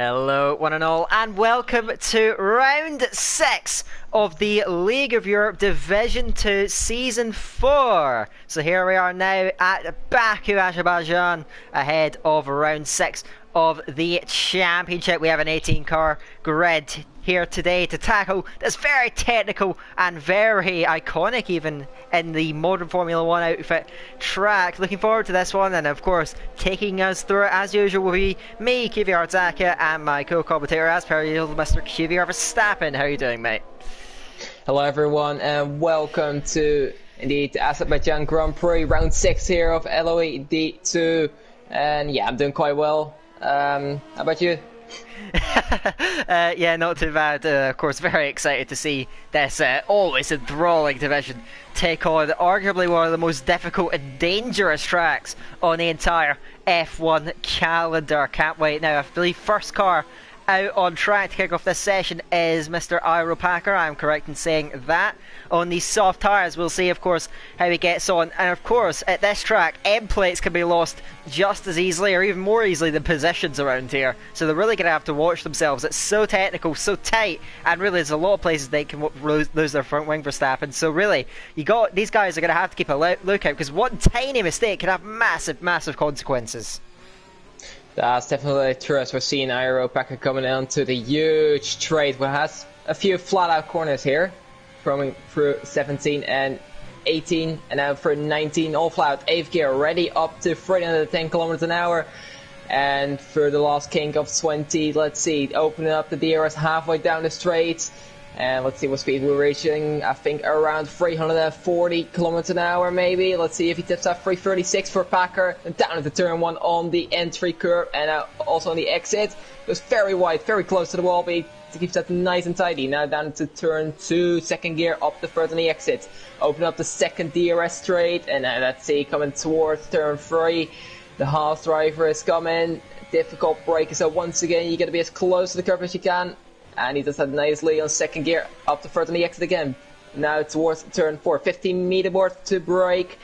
Hello, one and all, and welcome to round 6 of the League of Europe Division 2 Season 4. So here we are now at Baku, Azerbaijan, ahead of round 6 of the championship. We have an 18-car grid here today to tackle this very technical and very iconic, even in the modern Formula 1 outfit, track. Looking forward to this one, and of course taking us through it as usual will be me, QVR Zaka, and my co-commentator as per usual, Mr. QVR Verstappen. How are you doing, mate? Hello everyone, and welcome to indeed the Azerbaijan Grand Prix round 6 here of LOE D2. And yeah, I'm doing quite well. How about you? Yeah, not too bad. Of course, very excited to see this always enthralling division take on arguably one of the most difficult and dangerous tracks on the entire F1 calendar. Can't wait. Now, I believe first car out on track to kick off this session is Mr. Iro Packer. I'm correct in saying that. On these soft tyres, we'll see, of course, how he gets on. And of course, at this track, end plates can be lost just as easily or even more easily than positions around here. So they're really going to have to watch themselves. It's so technical, so tight, and really there's a lot of places they can lose their front wing Verstappen. So really, these guys are going to have to keep a lookout, because one tiny mistake can have massive, massive consequences. That's definitely true, as we're seeing Iro Packer coming onto the huge straight, which has a few flat out corners here, coming through 17 and 18, and now for 19, all flat out, 8th gear, already up to 310 kilometers an hour. And for the last kink of 20, let's see, opening up the DRS halfway down the straight. And let's see what speed we're reaching. I think around 340 kilometers an hour, maybe. Let's see if he tips up 336 for Packer. And down at the turn 1 on the entry curve, and also on the exit. It was very wide, very close to the wall, but to keep that nice and tidy. Now down to turn 2, second gear, up the first on the exit. Open up the second DRS straight, and now let's see, coming towards turn 3. The Haas driver is coming. Difficult break, so once again, you got to be as close to the curve as you can. And he does that nicely on second gear, up the first on the exit again. Now towards turn 4, 15 meter board to brake.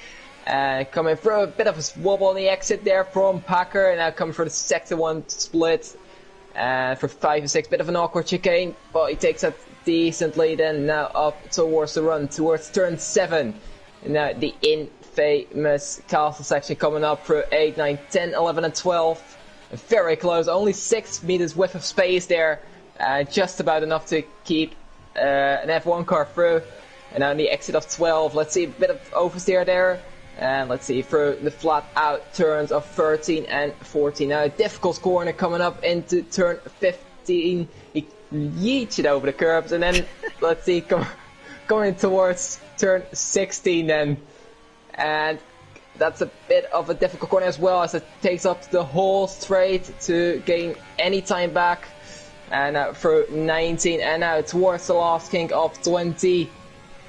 Coming through a bit of a wobble on the exit there from Packer. And now coming for the second one split. For 5 and 6, bit of an awkward chicane, but he takes that decently. Then now up towards the run, towards turn 7. And now the infamous castle section coming up through 8, 9, 10, 11 and 12. Very close, only 6 meters width of space there. Just about enough to keep an F1 car through. And now on the exit of 12, let's see, a bit of oversteer there. And let's see, through the flat out turns of 13 and 14. Now a difficult corner coming up into turn 15. He yeets it over the curbs, and then let's see, going towards turn 16 then. And that's a bit of a difficult corner as well, as it takes up the whole straight to gain any time back. And now through 19, and now towards the last kink of 20.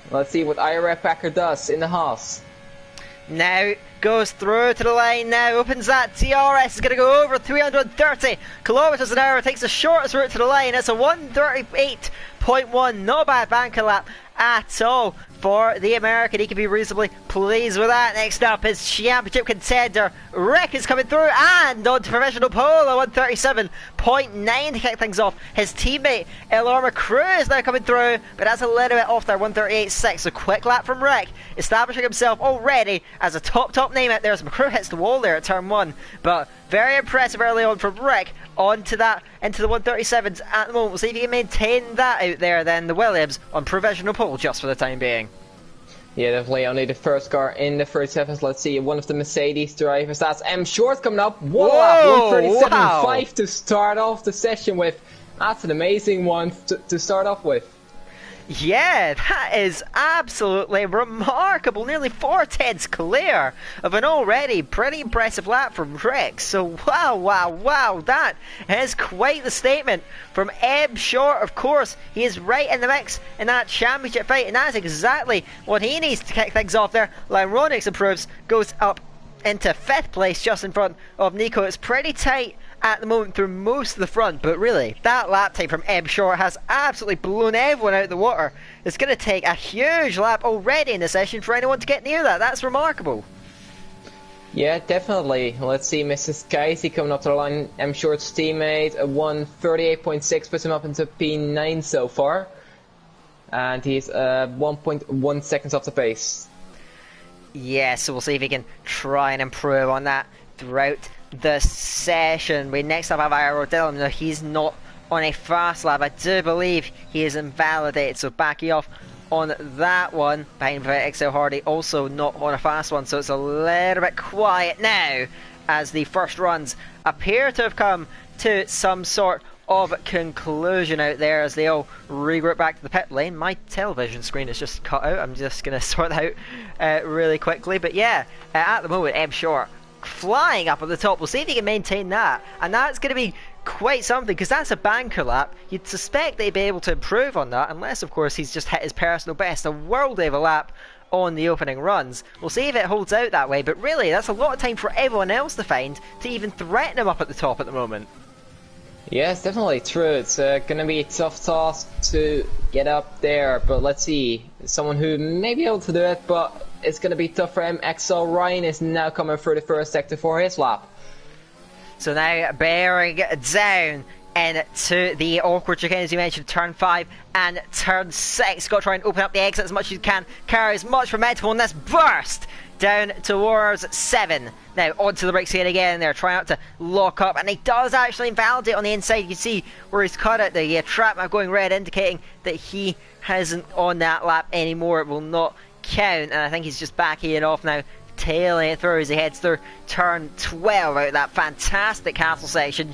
Let's see what Iro Packer does in the Haas. Now goes through to the line, now opens that DRS, is going to go over 330 kilometers an hour, takes the shortest route to the line. It's a 138.1, not bad banker lap at all for the American. He can be reasonably pleased with that. Next up is championship contender Rick is coming through, and on to professional pole, a 137.9 to kick things off. His teammate Elorma Crew is now coming through, but that's a little bit off there, 138.6. A quick lap from Rick, establishing himself already as a top name out there as McCrew hits the wall there at turn 1. But very impressive early on from Rick onto that, into the 137s at the moment. We'll see if he can maintain that out there then. The Williams on provisional pole just for the time being. Yeah, definitely only the first car in the first seconds. Let's see, one of the Mercedes drivers. That's M Short coming up. One lap, 137.5 to start off the session with. That's an amazing one to start off with. Yeah, that is absolutely remarkable. Nearly 4 tenths clear of an already pretty impressive lap from Rick. So wow, that is quite the statement from Eb Short. Of course, he is right in the mix in that championship fight, and that's exactly what he needs to kick things off there. Lyronix improves, goes up into 5th place just in front of Nico. It's pretty tight at the moment through most of the front, but really that lap time from Eb Short has absolutely blown everyone out of the water. It's going to take a huge lap already in the session for anyone to get near that. That's remarkable. Yeah, definitely. Let's see, Mrs. Casey coming up to the line. M Short's teammate, a 1:38.6 puts him up into P9 so far. And he's 1.1 seconds off the pace. Yeah, so we'll see if he can try and improve on that throughout the session. We next up have Iro Dillon. Now, he's not on a fast lap. I do believe he is invalidated, so backing off on that one. Behind XL Hardy, also not on a fast one, so it's a little bit quiet now as the first runs appear to have come to some sort of conclusion out there as they all regroup back to the pit lane. My television screen is just cut out. I'm just going to sort that out really quickly. But yeah, at the moment, M Short flying up at the top. We'll see if he can maintain that. And that's going to be quite something, because that's a banker lap. You'd suspect they'd be able to improve on that, unless, of course, he's just hit his personal best. A world of a lap on the opening runs. We'll see if it holds out that way. But really, that's a lot of time for everyone else to find to even threaten him up at the top at the moment. Yeah, it's definitely true. It's going to be a tough task to get up there, but let's see. Someone who may be able to do it, but it's going to be tough for him. XL Ryan is now coming through the first sector for his lap. So now bearing down into the awkward chicane, as you mentioned, turn 5 and turn 6. Got to try and open up the exit as much as you can. Carry as much momentum on this burst down towards 7. Now onto the brakes again. They're trying out to lock up, and he does actually invalidate on the inside. You can see where he's cut it. The trap map going red, indicating that he hasn't on that lap anymore. It will not count, and I think he's just backing it off now, tailing it through as he heads through turn 12 out that fantastic castle section.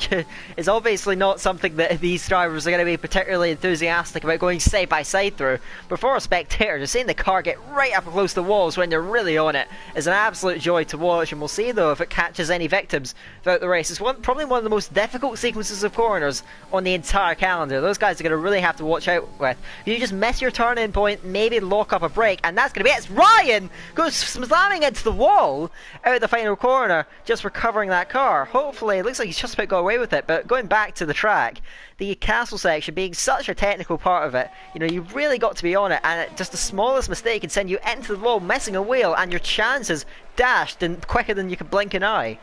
Is obviously not something that these drivers are going to be particularly enthusiastic about going side by side through, but for a spectator, just seeing the car get right up close to the walls when you're really on it is an absolute joy to watch. And we'll see though if it catches any victims throughout the race. It's probably one of the most difficult sequences of corners on the entire calendar. Those guys are going to really have to watch out with. You just miss your turn in point, maybe lock up a brake, and that's going to be it. It's Ryan goes slamming into the wall out the final corner, just recovering that car. Hopefully, it looks like he's just about got away with it. But going back to the track, the castle section being such a technical part of it, you know, you've really got to be on it, and just the smallest mistake can send you into the wall, missing a wheel, and your chances dashed and quicker than you could blink an eye.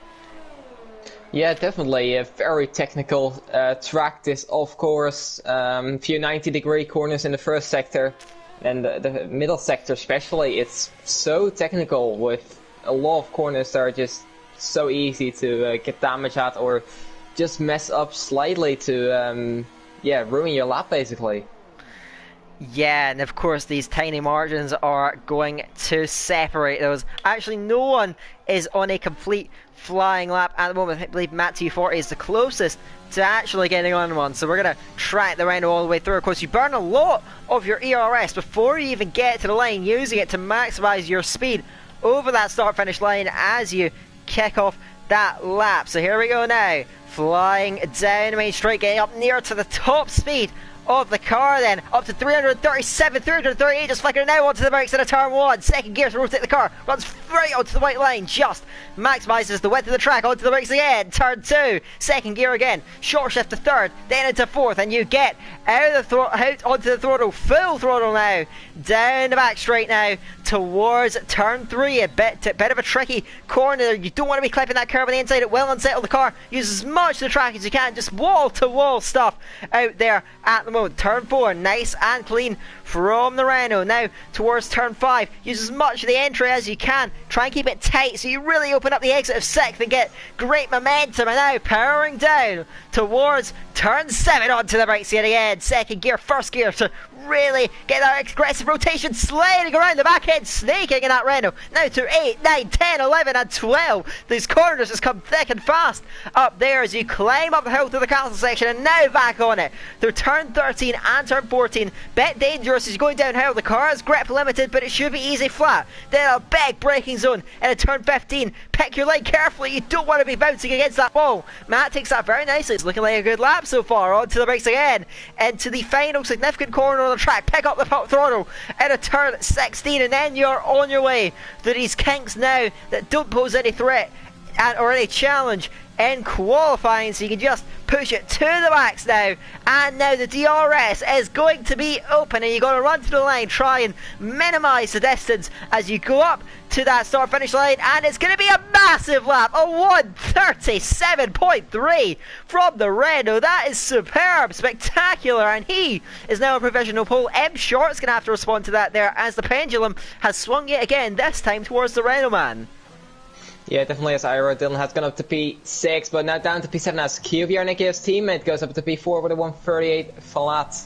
Yeah, definitely a very technical track this, of course. A few 90-degree corners in the first sector, and the middle sector especially. It's so technical with a lot of corners that are just so easy to get damage at, or just mess up slightly to ruin your lap basically. Yeah, and of course these tiny margins are going to separate those. Actually, no one is on a complete flying lap at the moment. I believe Matt T40 is the closest to actually getting on one, so we're going to track the Renault all the way through. Of course, you burn a lot of your ERS before you even get to the line, using it to maximize your speed over that start-finish line as you kick off that lap. So here we go now, flying down the main straight, getting up near to the top speed of the car, then up to 337, 338, just flickering now onto the brakes in a turn 1. Second gear to rotate the car, runs right onto the white line, just maximises the width of the track, onto the brakes again, turn 2, second gear again, short shift to third, then into fourth, and you get out of the out onto the throttle, full throttle now, down the back straight now, towards turn 3, a bit of a tricky corner. You don't want to be clipping that curve on the inside, it will unsettle the car. Use as much of the track as you can, just wall to wall stuff out there at the moment. Turn 4, nice and clean from the Renault. Now towards turn 5, use as much of the entry as you can, try and keep it tight so you really open up the exit of 6th and get great momentum. And now powering down towards turn 7, onto the brakes yet again, second gear, first gear to really get that aggressive rotation, sliding around the back end, snaking in that Renault. Now to 8, 9, 10, 11 and 12. These corners just come thick and fast up there as you climb up the hill to the castle section, and now back on it through turn 13 and turn 14. Bit dangerous as you're going downhill. The car is grip limited, but it should be easy flat. Then a big braking zone in a turn 15. Pick your line carefully, you don't want to be bouncing against that wall. Matt takes that very nicely. It's looking like a good lap so far. Onto the brakes again, into the final significant corner on the track. Pick up the throttle in a turn 16, and then you're on your way to these kinks now that don't pose any threat or any challenge in qualifying, so you can just push it to the max now, and now the DRS is going to be open, and you're going to run to the line, try and minimise the distance as you go up to that start finish line, and it's going to be a massive lap, a 1:37.3 from the Renault. That is superb, spectacular, and he is now a provisional pole. M Short's going to have to respond to that there as the pendulum has swung yet again, this time towards the Renault man. Yeah, definitely as Iro. Dylan has gone up to P6, but now down to P7 as QVR. Niki's teammate goes up to P4 with a 1:38 flat.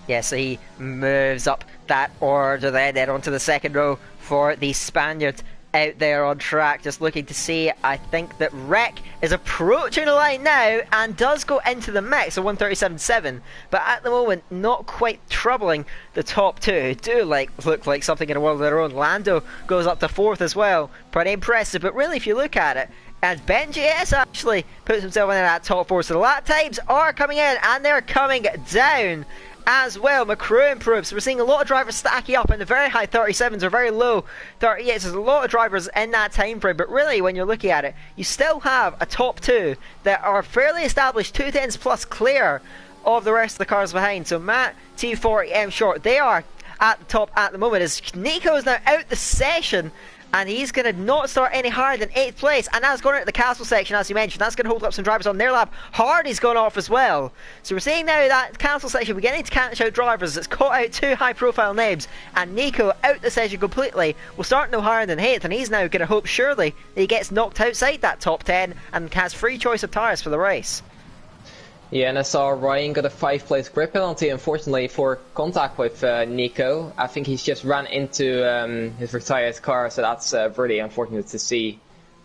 Yeah, so he moves up that order then onto the second row for the Spaniard out there on track. Just looking to see, I think that Rec is approaching the line now and does go into the mix, a 1:37.7, but at the moment not quite troubling the top two, who do look like something in a world of their own. Lando goes up to 4th as well, pretty impressive, but really if you look at it, and BenJS actually puts himself in that top 4, so the lap times are coming in and they're coming down as well. McCrew improves. So we're seeing a lot of drivers stacking up in the very high 37s or very low 38s. There's a lot of drivers in that time frame, but really when you're looking at it, you still have a top 2 that are fairly established, 210s plus clear of the rest of the cars behind. So Matt, T40, M Short, they are at the top at the moment, as Nico is now out the session, and he's going to not start any higher than 8th place, and that's going into the castle section, as you mentioned. That's going to hold up some drivers on their lap. Hardy's gone off as well. So we're seeing now that castle section beginning to catch out drivers. It's caught out 2 high profile names, and Nico out the session completely will start no higher than 8th, and he's now going to hope surely that he gets knocked outside that top 10 and has free choice of tyres for the race. Yeah, and I saw Ryan got a 5-place grid penalty, unfortunately, for contact with Nico. I think he's just ran into his retired car, so that's really unfortunate to see.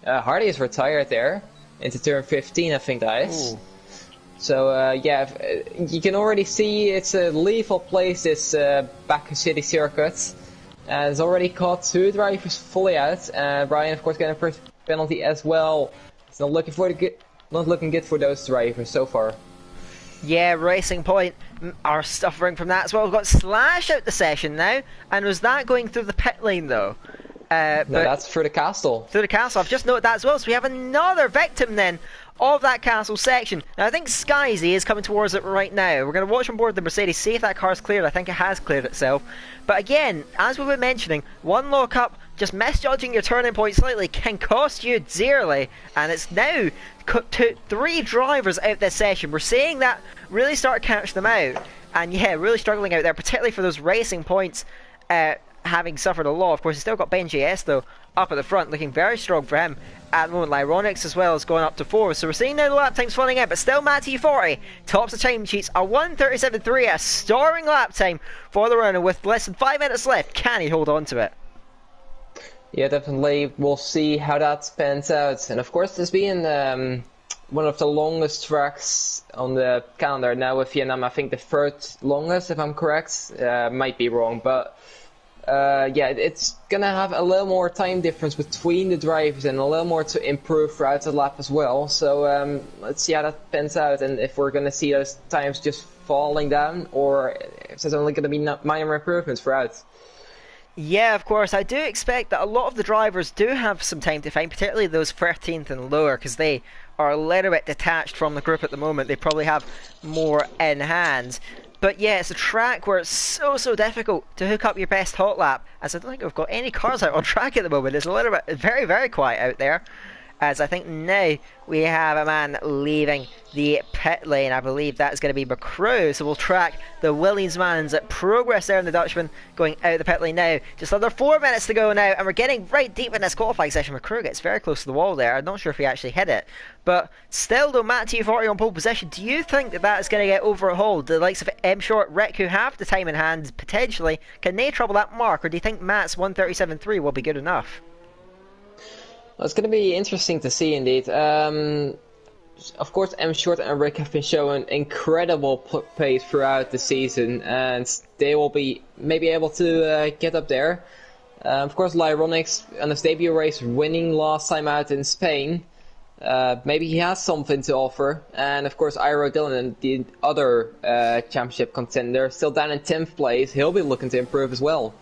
Hardy is retired there, into turn 15, I think that is. Ooh. So, yeah, you can already see it's a lethal place, this Baku City circuit. And it's already caught 2 drivers fully out. Ryan, of course, getting a first penalty as well. It's not looking good for those drivers so far. Yeah, Racing Point are suffering from that as well. We've got Slash out the session now, and was that going through the pit lane though? No, that's through the castle. Through the castle, I've just noted that as well. So we have another victim then of that castle section. Now I think Skyzy is coming towards it right now. We're going to watch on board the Mercedes, see if that car's cleared. I think it has cleared itself. But again, as we were mentioning, one lock-up, just misjudging your turning point slightly can cost you dearly, and it's now 3 drivers out this session. We're seeing that really start to catch them out, and yeah, really struggling out there, particularly for those Racing Points having suffered a lot. Of course, he's still got BenJS though up at the front, looking very strong for him at the moment. Lyronics as well is going up to 4, so we're seeing now the lap times falling in, but still Matty 40 tops the time sheets, a 1:37.3, a starring lap time for the runner with less than 5 minutes left. Can he hold on to it? Yeah, definitely. We'll see how that pans out. And of course, this being one of the longest tracks on the calendar now with Vietnam, I think the 3rd longest, if I'm correct. Might be wrong, but yeah, it's gonna have a little more time difference between the drivers and a little more to improve throughout the lap as well. So let's see how that pans out, and if we're gonna see those times just falling down, or if there's only gonna be minor improvements throughout. Yeah, of course. I do expect that a lot of the drivers do have some time to find, particularly those 13th and lower, because they are a little bit detached from the group at the moment. They probably have more in hand. But yeah, it's a track where it's so difficult to hook up your best hot lap, as I don't think we've got any cars out on track at the moment. It's a little bit very quiet out there, as I think now we have a man leaving the pit lane. I believe that's going to be McCrew, so we'll track the Williams-Mans at progress there in the Dutchman going out the pit lane now. Just under 4 minutes to go now, and we're getting right deep in this qualifying session. McCrew gets very close to the wall there. I'm not sure if he actually hit it, but still though, Matt T40 on pole position. Do you think that that is going to get overhauled? The likes of M Short, Rick, who have the time in hand potentially, can they trouble that mark, or do you think Matt's 1:37.3 will be good enough? Well, it's going to be interesting to see indeed. Of course, M Short and Rick have been showing incredible pace throughout the season, and they will be maybe able to get up there. Of course, Lyronics on his debut race, winning last time out in Spain. Maybe he has something to offer. And of course, Iro Dillon, the other championship contender, still down in 10th place. He'll be looking to improve as well.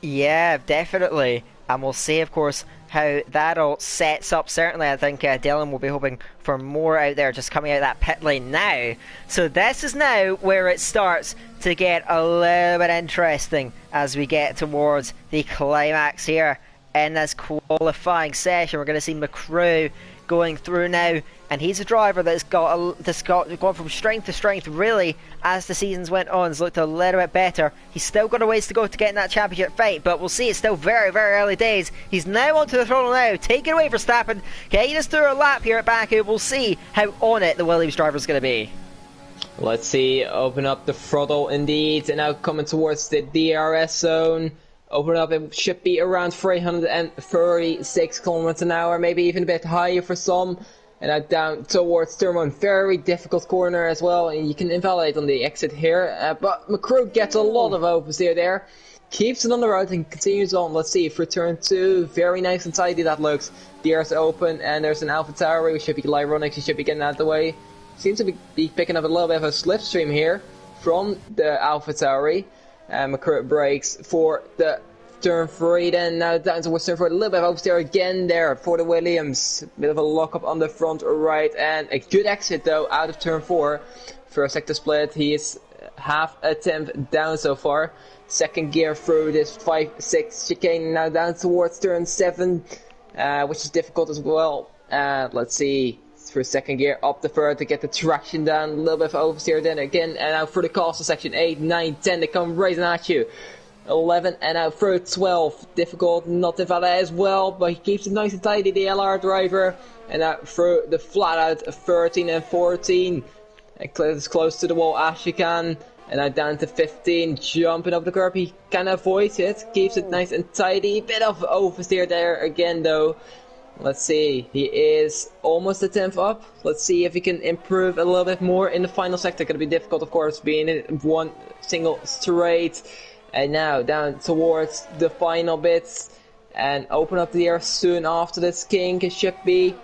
Yeah, definitely. and we'll see, of course, how that all sets up. Certainly, I think Dylan will be hoping for more out there, just coming out of that pit lane now. So this is now where it starts to get a little bit interesting as we get towards the climax here in this qualifying session. We're going to see McCrew going through now, and he's a driver that's gone from strength to strength really as the seasons went on. Has looked a little bit better. He's still got a ways to go to get in that championship fight, but we'll see. It's still very, very early days. He's now onto the throttle now, taking away Verstappen, getting us through a lap here at Baku. We'll see how on it the Williams driver is going to be. Let's see, open up the throttle indeed, and now coming towards the DRS zone. Open up, it should be around 336 kilometers an hour, maybe even a bit higher for some. And now down towards turn 1, very difficult corner as well, and you can invalidate on the exit here. But McCrew gets a lot of oversteer there, keeps it on the road and continues on. Let's see, for turn 2, very nice and tidy that looks. DRS open, and there's an AlphaTauri, which should be Lyronix, he should be getting out of the way. Seems to be picking up a little bit of a slipstream here from the AlphaTauri. McCrew brakes for the turn 3, then now down towards turn 4, a little bit of oversteer again there for the Williams. Bit of a lock-up on the front right, and a good exit though out of turn 4. First sector split, he is half a tenth down so far. Second gear through this 5-6 chicane, now down towards turn 7, which is difficult as well. Let's see, for second gear up the third to get the traction down, a little bit of oversteer then again, and now for the castle section, 8, 9, 10, they come racing at you. 11 and out through 12, difficult not to valid as well, but he keeps it nice and tidy, the LR driver, and out through the flat out 13 and 14, and as close to the wall as you can, and now down to 15, jumping up the curb, he can avoid it, keeps it nice and tidy, bit of oversteer there again though. Let's see, he is almost a tenth up. Let's see if he can improve a little bit more in the final sector. Going to be difficult, of course, being in one single straight. And now down towards the final bits and open up the air soon after this kink. It should be.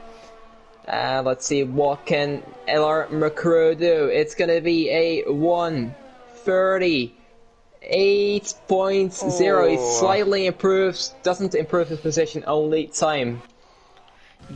Let's see, what can LR McCrew do? It's going to be a 1:38.0. He slightly improves, doesn't improve his position, only time.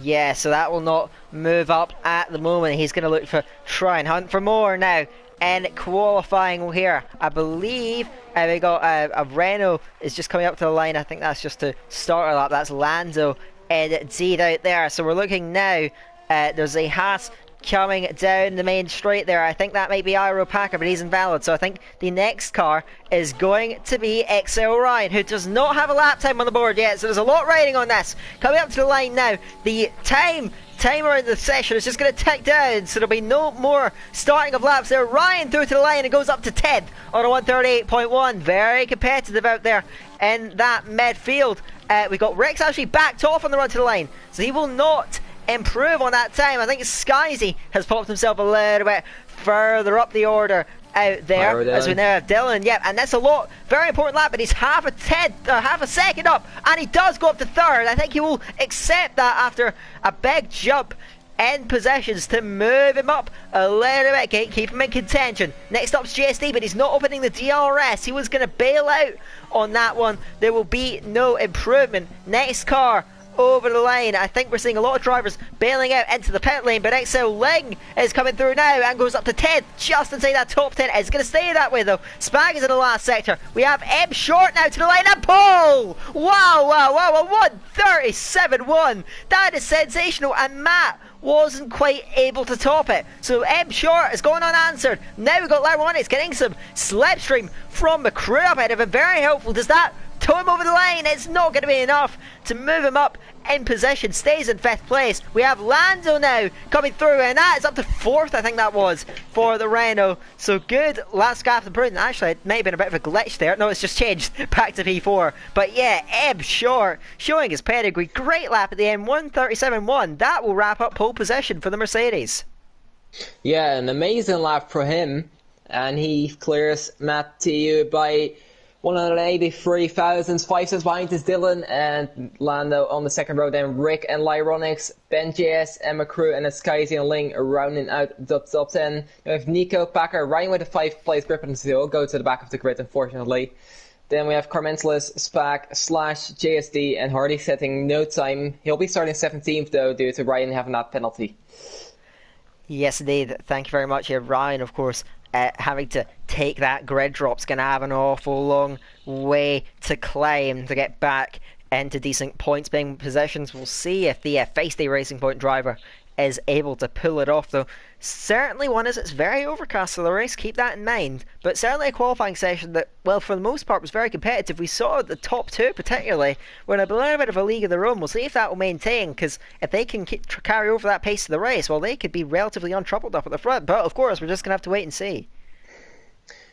Yeah, so that will not move up at the moment. He's going to look for, try and hunt for more now. And qualifying here, I believe we got a Renault is just coming up to the line. I think that's just to start a lap. That's Lando and Zed out there. So we're looking now. There's a Haas coming down the main straight there. I think that might be Iro Packer, but he's invalid. So I think the next car is going to be XL Ryan, who does not have a lap time on the board yet. So there's a lot riding on this. Coming up to the line now. The timer in the session is just going to tick down, so there'll be no more starting of laps there. Ryan through to the line and goes up to 10th on a 1:38.1. Very competitive out there in that midfield. We got Rex actually backed off on the run to the line, so he will not improve on that time. I think Skyzy has popped himself a little bit further up the order out there as we now have Dylan. Yep, and that's a lot, very important lap, but he's half a second up, and he does go up to third. I think he will accept that after a big jump in possessions to move him up a little bit, keep him in contention. Next up's GSD, but he's not opening the DRS. He was going to bail out on that one. There will be no improvement. Next car over the line. I think we're seeing a lot of drivers bailing out into the pit lane, but XL Ling is coming through now and goes up to 10th, just inside that top 10. It's going to stay that way though. Spag is in the last sector. We have M Short now to the line and Paul! Wow, 1:37.1. That is sensational, and Matt wasn't quite able to top it. So M Short has gone unanswered. Now we've got Lyronix getting some slipstream from McCrew up ahead of him. Very helpful. Does that tow him over the line? It's not going to be enough to move him up in position. Stays in 5th place. We have Lando now coming through, and that is up to 4th, I think that was, for the Renault. So good last gap improvement. Actually, it may have been a bit of a glitch there. No, it's just changed back to P4. But yeah, Eb Short showing his pedigree. Great lap at the end, 1:37.1. That will wrap up pole position for the Mercedes. Yeah, an amazing lap for him. And he clears Mathieu by 183 thousandths, 5 cents behind is Dylan and Lando on the second row, then Rick and Lyronix, Ben JS and McCrew and Skyzy and Ling rounding out the top 10. We have Nico Packer riding with a 5th place grip until go to the back of the grid, unfortunately. Then we have Carmentelis, Spack, /JSD, and Hardy setting no time. He'll be starting 17th though, due to Ryan having that penalty. Yes, indeed. Thank you very much here, Ryan. Of course, having to take that grid drop's going to have an awful long way to climb to get back into decent points being positions. We'll see if the Feisty Racing Point driver is able to pull it off, though. Certainly one is it's very overcast for the race, keep that in mind, but certainly a qualifying session that, well, for the most part was very competitive. We saw the top two particularly were in a little bit of a league of their own. We'll see if that will maintain, because if they can carry over that pace of the race, well, they could be relatively untroubled up at the front, but of course we're just going to have to wait and see.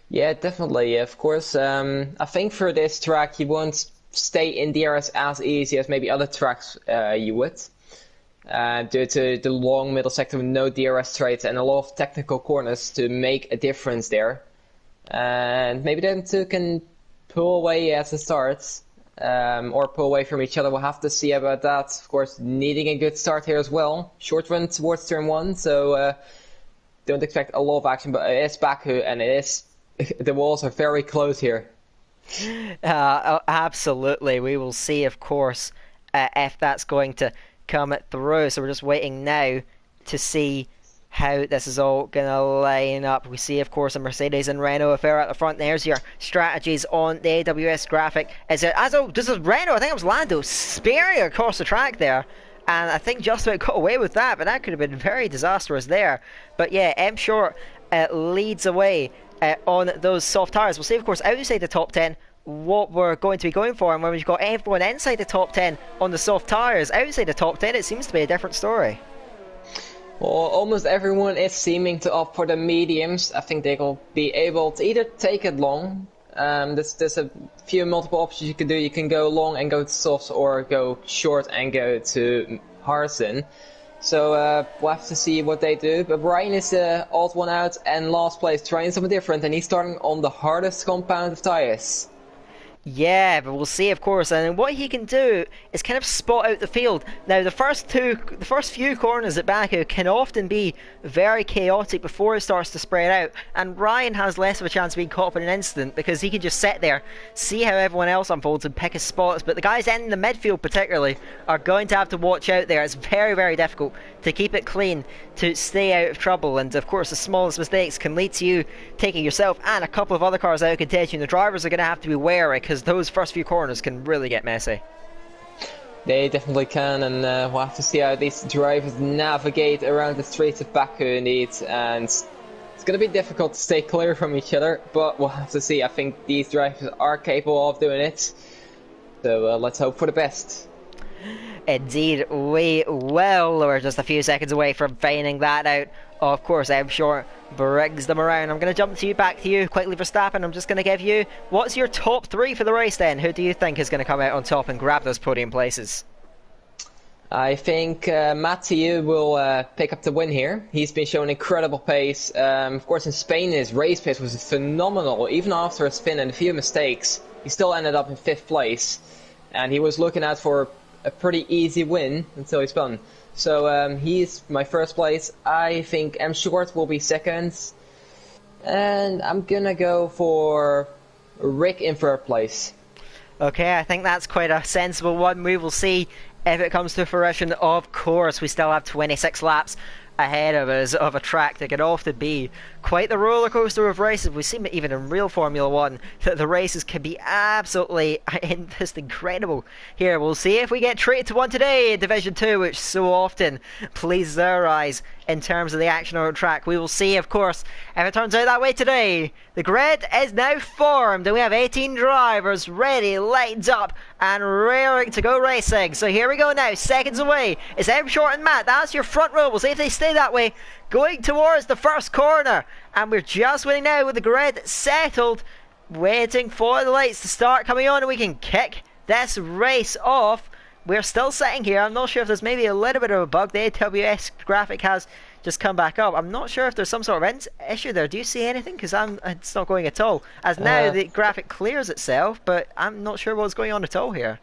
Yeah, definitely. Of course, I think for this track you won't stay in DRS as easy as maybe other tracks you would. Due to the long middle sector with no DRS straights and a lot of technical corners to make a difference there. And maybe them two can pull away at the start, or pull away from each other. We'll have to see about that. Of course, needing a good start here as well. Short run towards turn 1, so don't expect a lot of action, but it is Baku, and it is the walls are very close here. Absolutely. We will see, of course, if that's going to come through. So we're just waiting now to see how this is all gonna line up. We see, of course, a Mercedes and Renault affair at the front. There's your strategies on the AWS graphic. Is it this is Renault? I think it was Lando spearing across the track there, and I think just about got away with that, but that could have been very disastrous there. But yeah, M Short leads away on those soft tires. We'll see, of course, outside the top 10 what we're going to be going for, and when we've got everyone inside the top 10 on the soft tyres, outside the top 10 it seems to be a different story. Well, almost everyone is seeming to opt for the mediums. I think they will be able to either take it long, there's a few multiple options you can do. You can go long and go to softs, or go short and go to Harrison. So we'll have to see what they do. But Brian is the odd one out and last place, trying something different, and he's starting on the hardest compound of tyres. Yeah, but we'll see, of course, and what he can do is kind of spot out the field. Now, the first few corners at Baku can often be very chaotic before it starts to spread out, and Ryan has less of a chance of being caught up in an instant because he can just sit there, see how everyone else unfolds and pick his spots. But the guys in the midfield particularly are going to have to watch out there. It's very, very difficult to keep it clean, to stay out of trouble, and of course the smallest mistakes can lead to you taking yourself and a couple of other cars out of contention. The drivers are going to have to be wary, because those first few corners can really get messy. They definitely can, and we'll have to see how these drivers navigate around the streets of Baku indeed, and it's going to be difficult to stay clear from each other, but we'll have to see. I think these drivers are capable of doing it, so let's hope for the best. Indeed, we will. We're just a few seconds away from finding that out. Of course, I'm sure brings them around. I'm going to jump back to you quickly, Verstappen. I'm just going to give you, what's your top 3 for the race then? Who do you think is going to come out on top and grab those podium places? I think Mathieu will pick up the win here. He's been showing incredible pace. Of course, in Spain, his race pace was phenomenal. Even after a spin and a few mistakes, he still ended up in 5th place. And he was looking out for a pretty easy win until he spun. So he's my first place. I think M Short will be second. And I'm gonna go for Rick in 3rd place. Okay, I think that's quite a sensible one. We will see if it comes to fruition. Of course, we still have 26 laps ahead of us of a track that can often be quite the roller coaster of races. We've seen it even in real Formula 1 that the races can be absolutely just incredible. Here, we'll see if we get treated to one today in Division 2, which so often pleases our eyes in terms of the action on the track. We will see, of course, if it turns out that way today. The grid is now formed and we have 18 drivers ready, lined up and raring to go racing. So here we go now, seconds away. It's M Short and Matt. That's your front row. We'll see if they stay that way, going towards the first corner, and we're just waiting now with the grid settled, waiting for the lights to start coming on and we can kick this race off. We're still sitting here. I'm not sure if there's maybe a little bit of a bug. The AWS graphic has just come back up. I'm not sure if there's some sort of issue there. Do you see anything? Because it's not going at all. As now the graphic clears itself, but I'm not sure what's going on at all here.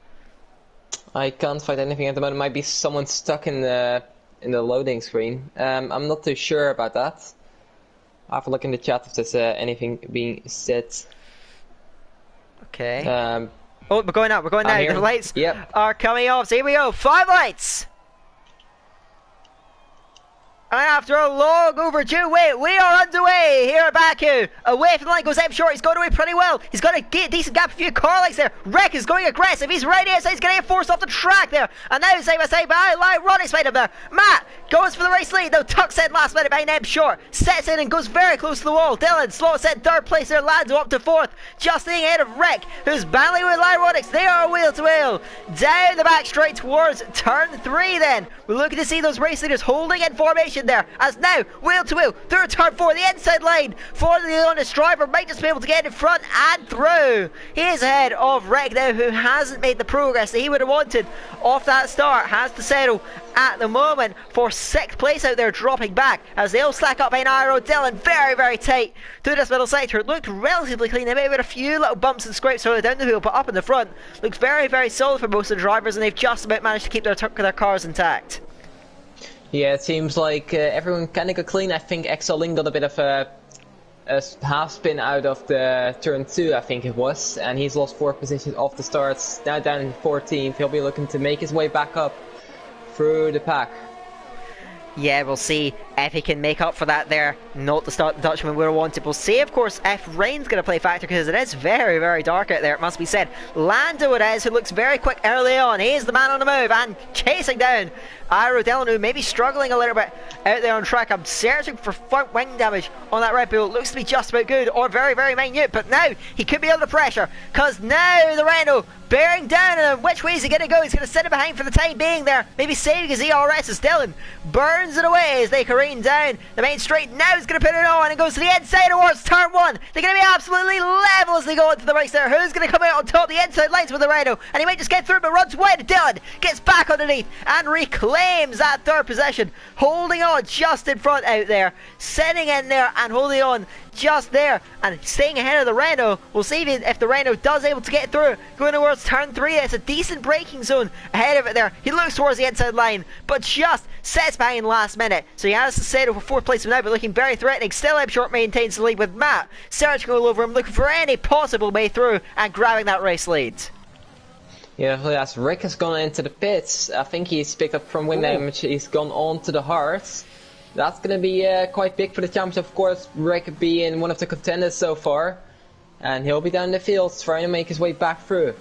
I can't find anything at the moment. It might be someone stuck in the loading screen. I'm not too sure about that. I'll have a look in the chat if there's anything being said. Okay. Um, Oh, we're going up. We're going now. here. The lights Yep. are coming off. So here we go. 5 lights. And after a long overdue wait, we are underway here at Baku. Away from the line goes M Short. He's going away pretty well. He's got a decent gap, a few car lights there. Wreck is going aggressive. He's right outside. He's going to get forced off the track there. And now side by side by Ronnie's behind him there. Matt goes for the race lead. No, tucks in last minute behind M Short. Sets in and goes very close to the wall. Dylan slow set third place there. Lando up to fourth. Just ahead of Wreck, who's battling with Lyronics. They are wheel to wheel. Down the back straight towards turn 3 then. We're looking to see those race leaders holding in formation there, as now wheel to wheel through turn 4, the inside line for the honest driver might just be able to get in front and through. He is ahead of Reg now, who hasn't made the progress that he would have wanted off that start. Has to settle at the moment for 6th place out there, dropping back as they all slack up behind Iro. Dylan very, very tight through this middle sector. It looked relatively clean. They may have had a few little bumps and scrapes further down the wheel, but up in the front looks very, very solid for most of the drivers, and they've just about managed to keep their cars intact. Yeah, it seems like everyone kind of got clean. I think Exoling got a bit of a half spin out of the turn 2, I think it was, and he's lost 4 positions off the starts. Now down in 14th, he'll be looking to make his way back up through the pack. Yeah, we'll see if he can make up for that there. Not to start the Dutchman where wanted. We'll see, of course, if rain's going to play factor, because it is very, very dark out there, it must be said. Lando it is, who looks very quick early on. He's the man on the move and chasing down Iro Dillon, who may be struggling a little bit out there on track. I'm searching for front wing damage on that Red Bull. It looks to be just about good, or very, very minute, but now he could be under pressure, because now the Renault bearing down on him. Which way is he going to go? He's going to sit it behind for the time being there, maybe saving his ERS as Dylan burns it away as they careen down the main straight. Now he's going to put it on and goes to the inside towards turn 1. They're going to be absolutely level as they go into the race there. Who's going to come out on top? The inside lines with the Renault, and he might just get through, but runs wide. Dylan gets back underneath and reclaims that 3rd position, holding on just in front out there, sitting in there and holding on just there and staying ahead of the Renault. We'll see if the Renault does able to get through going towards turn 3. It's a decent braking zone ahead of it there. He looks towards the inside line, but just sets behind last minute, so he has to settle for 4th place now, but looking very threatening. Still M Short maintains the lead with Matt searching all over him, looking for any possible way through and grabbing that race lead. Yeah, as Rick has gone into the pits, I think he's picked up from wind damage. He's gone on to the hards. That's going to be quite big for the championship, of course. Rick being one of the contenders so far, and he'll be down the field trying to make his way back through.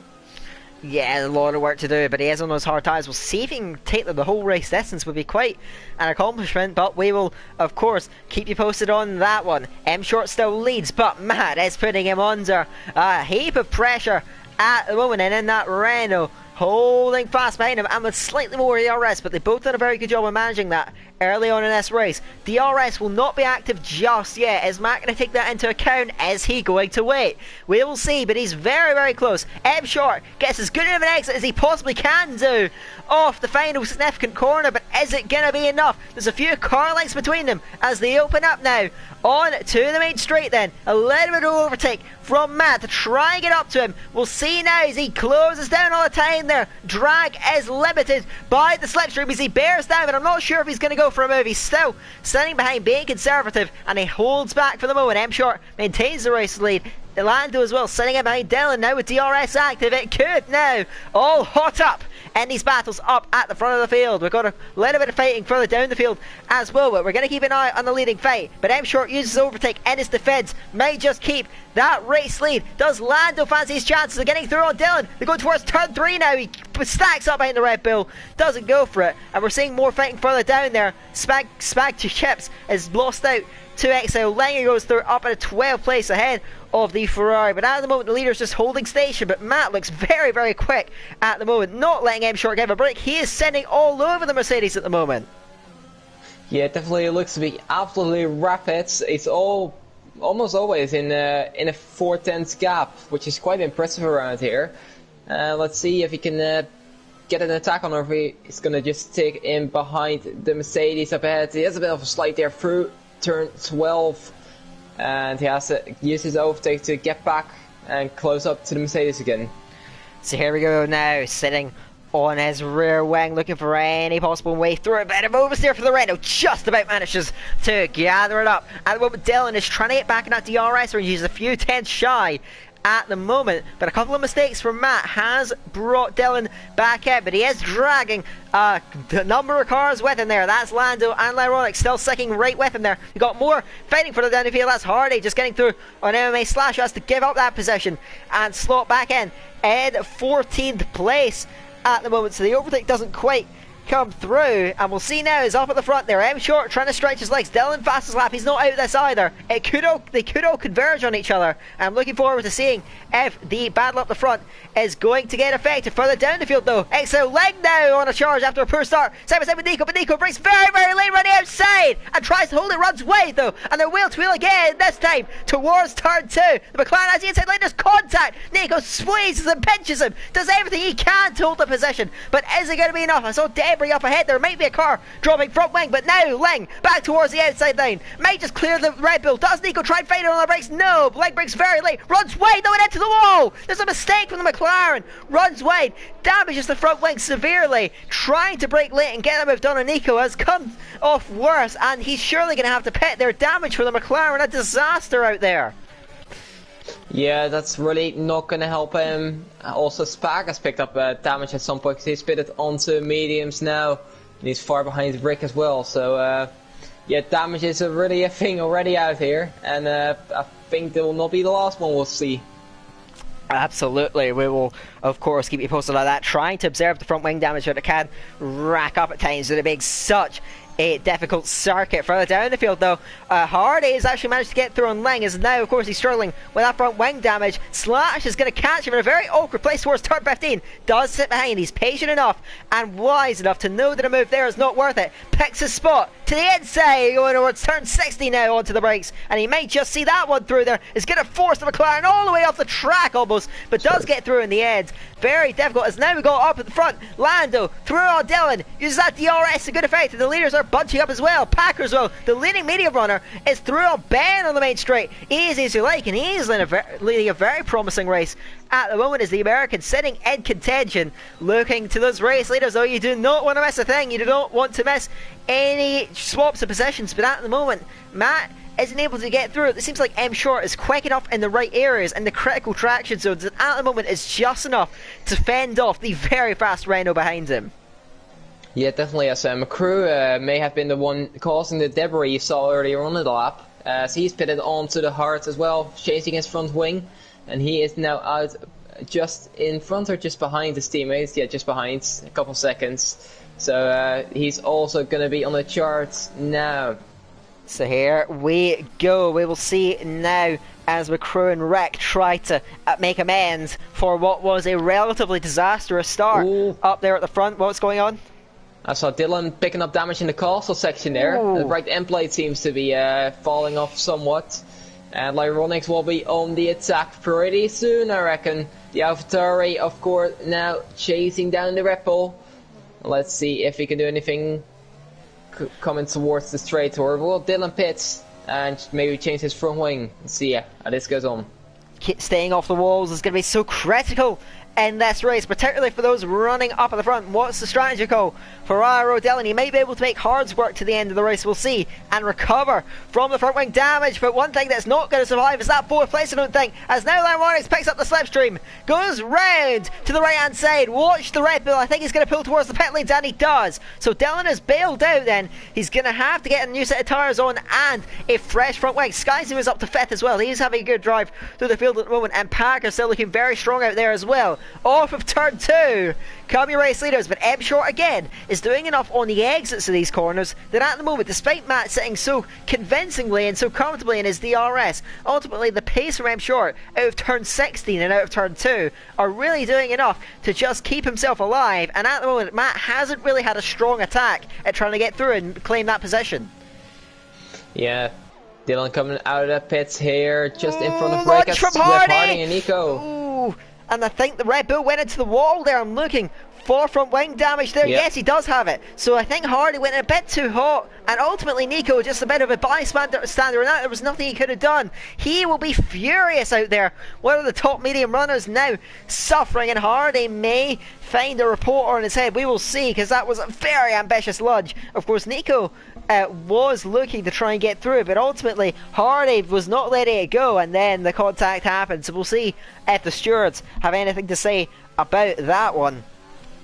Yeah, a lot of work to do, but he is on those hard tyres. We'll see if he can take the whole race distance. Would be quite an accomplishment, but we will, of course, keep you posted on that one. M Short still leads, but Matt is putting him under a heap of pressure at the moment, and in that Renault holding fast behind him and with slightly more ERS, but they both done a very good job of managing that early on in this race. The DRS will not be active just yet. Is Matt going to take that into account? Is he going to wait? We will see, but he's very, very close. M Short gets as good of an exit as he possibly can do off the final significant corner, but is it going to be enough? There's a few car lengths between them as they open up now on to the main straight then. A little bit of overtake from Matt to try and get up to him. We'll see now as he closes down all the time there. Drag is limited by the slipstream as he bears down, but I'm not sure if he's going to go for a move. He's still standing behind, being conservative, and he holds back for the moment. M Short maintains the race lead. Lando as well, sitting in behind Dylan now with DRS active. It could now all hot up in these battles up at the front of the field. We've got a little bit of fighting further down the field as well, but we're going to keep an eye on the leading fight. But M Short uses overtake in his defence, might just keep that race lead. Does Lando fancy his chances of getting through on Dylan? They're going towards turn 3 now. He stacks up behind the Red Bull, doesn't go for it, and we're seeing more fighting further down there. Spag to Chips is lost out to Exile. Langer goes through up at a 12th place ahead of the Ferrari, but at the moment the leader's just holding station. But Matt looks very, very quick at the moment, not letting M Short give a break. He is sending all over the Mercedes at the moment. Yeah, definitely looks to be absolutely rapid. It's almost always in a 4/10 gap, which is quite impressive around here. Let's see if he can get an attack on, or if he's going to just take in behind the Mercedes up ahead. He has a bit of a slide there through turn 12, and he has to use his overtake to get back and close up to the Mercedes again. So here we go now, sitting on his rear wing, looking for any possible way through. A bit of oversteer for the Renault, just about manages to gather it up. At the moment Dylan is trying to get back in that DRS range. He's a few tenths shy at the moment, but a couple of mistakes from Matt has brought Dylan back out, but he is dragging a number of cars with him there. That's Lando and Lyronic still sticking right with him there. You got more fighting for the down the field. That's Hardy just getting through on MMA Slash, who has to give up that position and slot back in 14th place at the moment, so the overtake doesn't quite come through, and we'll see now is up at the front there. M Short trying to stretch his legs. Dylan fastest lap, he's not out of this either. They could all converge on each other. I'm looking forward to seeing if the battle up the front is going to get affected. Further down the field though, Exo leg now on a charge after a poor start. Side by side with Nico, but Nico breaks very, very late running outside and tries to hold it, runs wide though, and they're wheel to wheel again, this time towards turn 2. The McLaren has the inside line, there's contact. Nico squeezes and pinches him, does everything he can to hold the position, but is it going to be enough? I saw debris up ahead, there might be a car dropping front wing, but now Ling back towards the outside line, might just clear the Red Bull. Does Nico try and fight it on the brakes? No, leg brakes very late, runs wide though and into the wall. There's a mistake from the McLaren, runs wide, damages the front wing severely, trying to brake late and get a move done on Nico has come off worse, and he's surely going to have to pit their damage for the McLaren. A disaster out there. Yeah, that's really not going to help him. Also, Spag has picked up damage at some point because he's pitted onto mediums now. And he's far behind Rick as well. So, yeah, damage is really a thing already out here. And I think there will not be the last one we'll see. Absolutely, we will of course keep you posted on that, trying to observe the front wing damage that it can rack up at times with it being such a difficult circuit. Further down the field though, Hardy has actually managed to get through on Ling, as now of course he's struggling with that front wing damage. Slash is going to catch him in a very awkward place towards turn 15, does sit behind, he's patient enough and wise enough to know that a move there is not worth it, picks his spot to the inside, going towards turn 60 now onto the brakes, and he might just see that one through there. It's going to force the McLaren all the way off the track almost, but does get through in the end. Very difficult, as now we go up at the front. Lando through on Dylan, uses that DRS to good effect, and the leaders are bunching up as well. Packer as well, the leading medium runner, is through on Ben on the main straight. Easy as you like, and he's leading a very promising race at the moment as the American sitting in contention, looking to those race leaders though. You do not want to miss a thing, you do not want to miss any swaps of positions, but at the moment Matt isn't able to get through it. It seems like M Short is quick enough in the right areas and the critical traction zones that at the moment is just enough to fend off the very fast Renault behind him. Yeah, definitely, as McCrew may have been the one causing the debris you saw earlier on in the lap, as he's pitted onto the hard as well, chasing his front wing, and he is now out just in front or just behind his teammates. Yeah, just behind, a couple seconds. So he's also going to be on the charts now. So here we go. We will see now as McCrew and Rick try to make amends for what was a relatively disastrous start. Ooh. Up there at the front. What's going on? I saw Dylan picking up damage in the castle section there. Ooh. The right end plate seems to be falling off somewhat. And Lyronics will be on the attack pretty soon, I reckon. The AlphaTauri, of course, now chasing down the Red Bull. Let's see if he can do anything coming towards the straight, or will Dylan pits and maybe change his front wing. Let's see how this goes on. Staying off the walls is going to be so critical in this race, particularly for those running up at the front. What's the strategy call for Iro Dillon? He may be able to make Hards work to the end of the race, we'll see, and recover from the front wing damage, but one thing that's not going to survive is that fourth place, I don't think, as now Lyronics picks up the slipstream, goes round to the right hand side. Watch the Red Bull, I think he's going to pull towards the pit lanes, and he does. So Dillon is bailed out then. He's going to have to get a new set of tyres on and a fresh front wing. Skyzy was up to 5th as well, he's having a good drive through the field at the moment, and Parker still looking very strong out there as well. Off of turn 2 come your race leaders, but M Short again is doing enough on the exits of these corners that at the moment, despite Matt sitting so convincingly and so comfortably in his DRS, ultimately the pace from M Short out of turn 16 and out of turn 2 are really doing enough to just keep himself alive, and at the moment Matt hasn't really had a strong attack at trying to get through and claim that position. Yeah, Dylan coming out of the pits here, just in front of Rick with Hardy and Nico. Ooh. And I think the Red Bull went into the wall there. I'm looking for front wing damage there. Yep. Yes, he does have it. So I think Hardy went a bit too hot, and ultimately Nico just a bit of a bystander, and there was nothing he could have done. He will be furious out there. One of the top medium runners now suffering, and Hardy may find a reporter on his head. We will see, because that was a very ambitious lunge. Of course, Nico was looking to try and get through, but ultimately Hardy was not letting it go, and then the contact happened. So we'll see if the stewards have anything to say about that one.